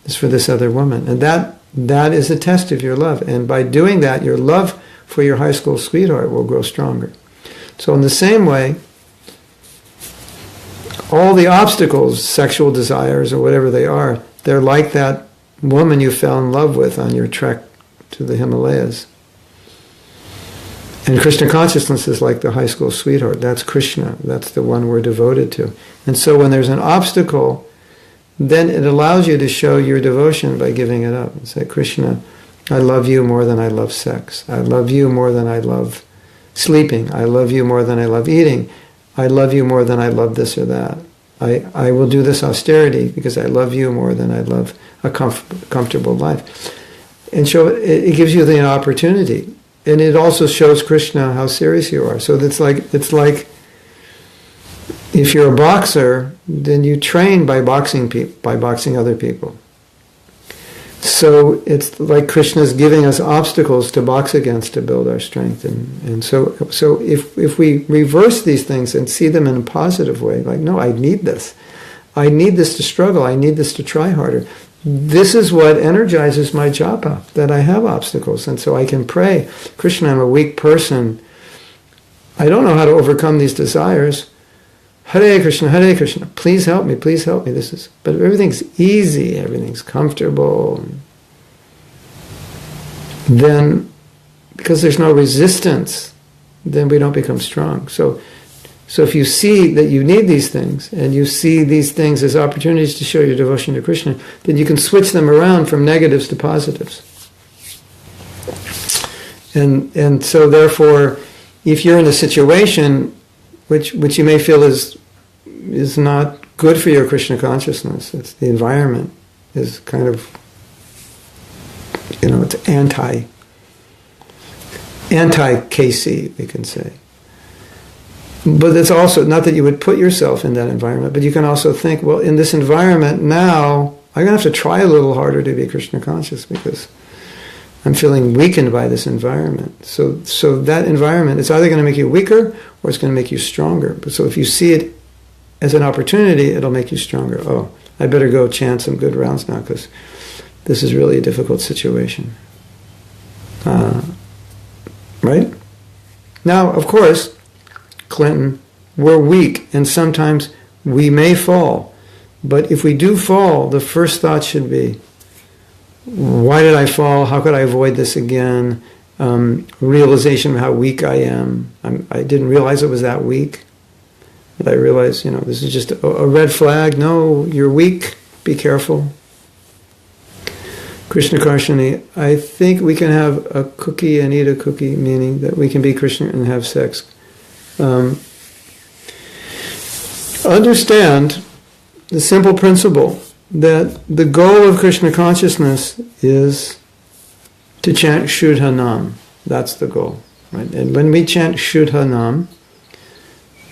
is for this other woman. And that is a test of your love. And by doing that, your love for your high school sweetheart will grow stronger. So in the same way, all the obstacles, sexual desires or whatever they are, they're like that woman you fell in love with on your trek to the Himalayas. And Krishna consciousness is like the high school sweetheart. That's Krishna. That's the one we're devoted to. And so when there's an obstacle, then it allows you to show your devotion by giving it up. And say, Krishna, I love you more than I love sex. I love you more than I love sleeping. I love you more than I love eating. I love you more than I love this or that. I will do this austerity because I love you more than I love a comfortable life. And so it gives you the opportunity. And it also shows Krishna how serious you are. So it's like if you're a boxer, then you train by boxing other people. So it's like Krishna's giving us obstacles to box against to build our strength. And so if we reverse these things and see them in a positive way, like, no, I need this. I need this to struggle. I need this to try harder. This is what energizes my japa, that I have obstacles. And so I can pray, Krishna, I'm a weak person. I don't know how to overcome these desires. Hare Krishna, please help me. But everything's easy, everything's comfortable. Then, because there's no resistance, then we don't become strong. So if you see that you need these things, and you see these things as opportunities to show your devotion to Krishna, then you can switch them around from negatives to positives. And so therefore, if you're in a situation which you may feel is not good for your Krishna consciousness, it's the environment is kind of, it's anti-KC, we can say. But it's also, not that you would put yourself in that environment, but you can also think, well, in this environment now, I'm going to have to try a little harder to be Krishna conscious because I'm feeling weakened by this environment. So that environment, it's either going to make you weaker or it's going to make you stronger. But so if you see it as an opportunity, it'll make you stronger. Oh, I better go chant some good rounds now because this is really a difficult situation. Right? Now, of course, Clinton, we're weak and sometimes we may fall. But if we do fall, the first thought should be, why did I fall? How could I avoid this again? Realization of how weak I am. I didn't realize it was that weak. But I realized, this is just a red flag. No, you're weak. Be careful. Krishna Karshani, I think we can have a cookie and eat a cookie, meaning that we can be Krishna and have sex. Understand the simple principle that the goal of Krishna consciousness is to chant Shuddha Nam. That's the goal. Right? And when we chant Shuddha Nam,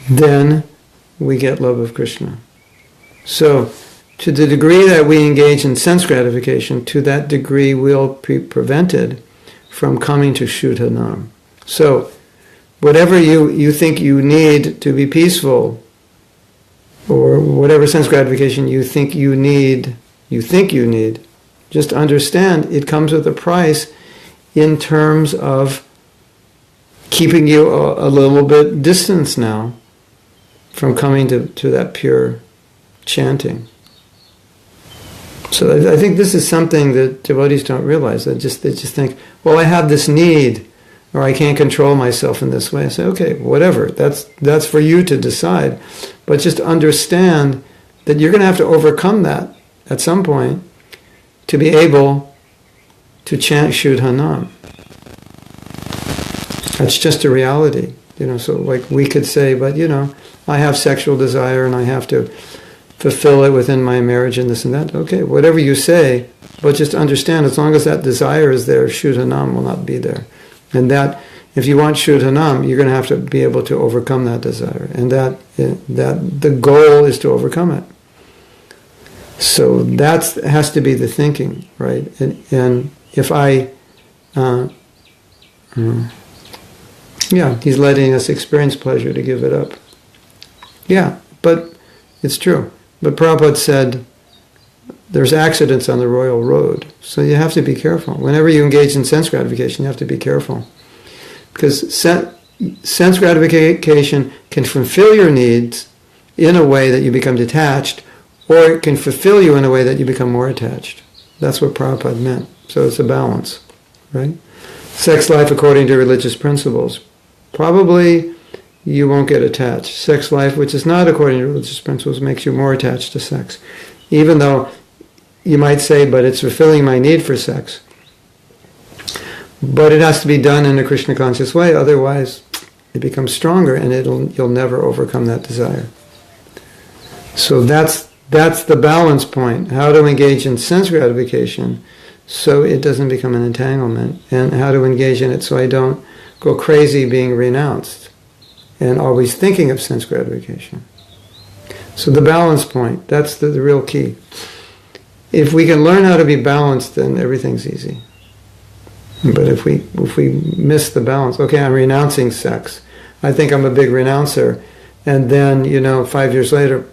then we get love of Krishna. So, to the degree that we engage in sense gratification, to that degree we'll be prevented from coming to Shuddha Nam. So, whatever you think you need to be peaceful, or whatever sense gratification you think you need, just understand it comes with a price in terms of keeping you a little bit distance now from coming to that pure chanting. So I think this is something that devotees don't realize. They just think, well, I have this need, or I can't control myself in this way. I say, okay, whatever. That's for you to decide. But just understand that you're going to have to overcome that at some point to be able to chant Shuddha Nam. That's just a reality. So like we could say, but I have sexual desire and I have to fulfill it within my marriage and this and that. Okay, whatever you say, but just understand as long as that desire is there, Shuddha Nam will not be there. And that, if you want Shuddha Nam, you're going to have to be able to overcome that desire. And that the goal is to overcome it. So that has to be the thinking, right? And if he's letting us experience pleasure to give it up. Yeah, but it's true. But Prabhupada said, there's accidents on the royal road. So you have to be careful. Whenever you engage in sense gratification, you have to be careful. Because sense gratification can fulfill your needs in a way that you become detached, or it can fulfill you in a way that you become more attached. That's what Prabhupada meant. So it's a balance, right? Sex life according to religious principles. Probably you won't get attached. Sex life, which is not according to religious principles, makes you more attached to sex. Even though you might say, but it's fulfilling my need for sex. But it has to be done in a Krishna conscious way, otherwise It becomes stronger, and you'll never overcome that desire. So that's the balance point. How to engage in sense gratification so it doesn't become an entanglement, and how to engage in it so I don't go crazy being renounced and always thinking of sense gratification. So the balance point, that's the real key. If we can learn how to be balanced, then everything's easy. But if we miss the balance, okay, I'm renouncing sex. I think I'm a big renouncer. And then, 5 years later,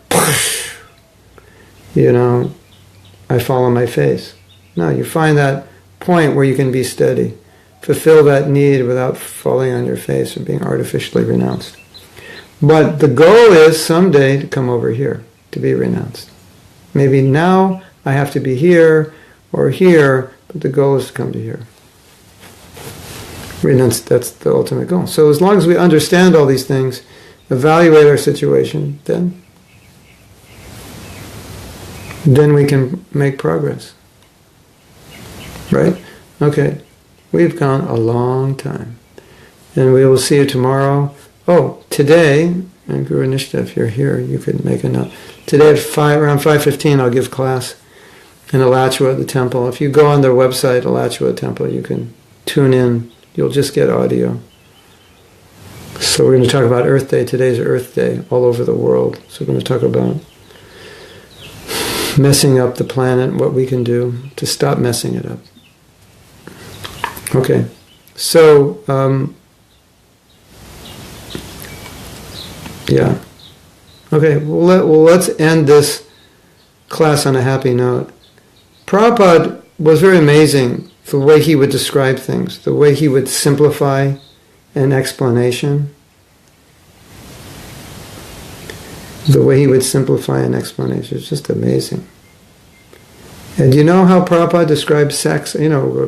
I fall on my face. No, you find that point where you can be steady. Fulfill that need without falling on your face or being artificially renounced. But the goal is someday to come over here, to be renounced. Maybe now I have to be here or here, but the goal is to come to here. Renounced, that's the ultimate goal. So as long as we understand all these things, evaluate our situation, then we can make progress. Right? Okay. We've gone a long time. And we will see you tomorrow. Oh, today, and Guru Nishta, if you're here, you could make a note. Today at around 5:15, I'll give class in Alachua at the temple. If you go on their website, Alachua Temple, you can tune in. You'll just get audio. So we're going to talk about Earth Day. Today's Earth Day all over the world. So we're going to talk about messing up the planet, what we can do to stop messing it up. Okay. So, yeah. Okay, well, let's end this class on a happy note. Prabhupada was very amazing, the way he would describe things, the way he would simplify an explanation. The way he would simplify an explanation is just amazing. And you know how Prabhupada describes sex?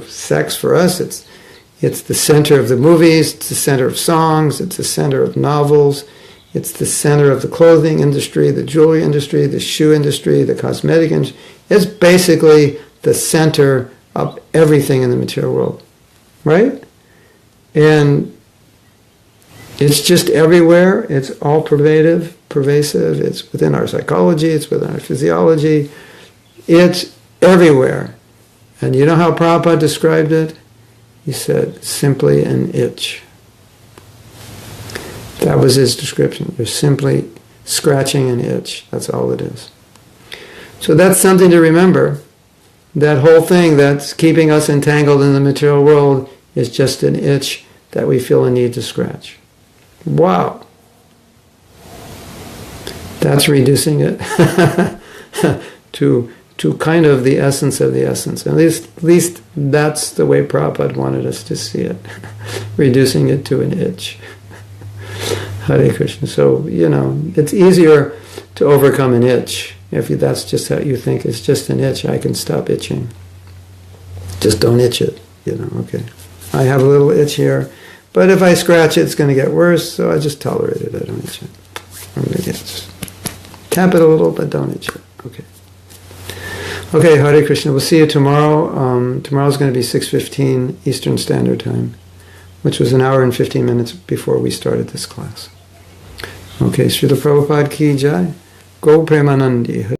Sex for us, it's the center of the movies, it's the center of songs, it's the center of novels, it's the center of the clothing industry, the jewelry industry, the shoe industry, the cosmetic industry. It's basically the center of everything in the material world, right? And it's just everywhere. It's all pervasive. It's within our psychology. It's within our physiology. It's everywhere. And you know how Prabhupada described it? He said, simply an itch. That was his description. You're simply scratching an itch. That's all it is. So that's something to remember. That whole thing that's keeping us entangled in the material world is just an itch that we feel a need to scratch. Wow. That's reducing it to kind of the essence of the essence. At least that's the way Prabhupada wanted us to see it. Reducing it to an itch. Hare Krishna. So, it's easier to overcome an itch. If that's just how you think, it's just an itch, I can stop itching. Just don't itch it, okay. I have a little itch here, but if I scratch it, it's going to get worse, so I just tolerate it, I don't itch it. I'm going to just tap it a little, but don't itch it, okay. Okay, Hare Krishna, we'll see you tomorrow. Tomorrow's going to be 6:15 Eastern Standard Time, which was an hour and 15 minutes before we started this class. Okay, Srila Prabhupada ki jai. Go Premanandi.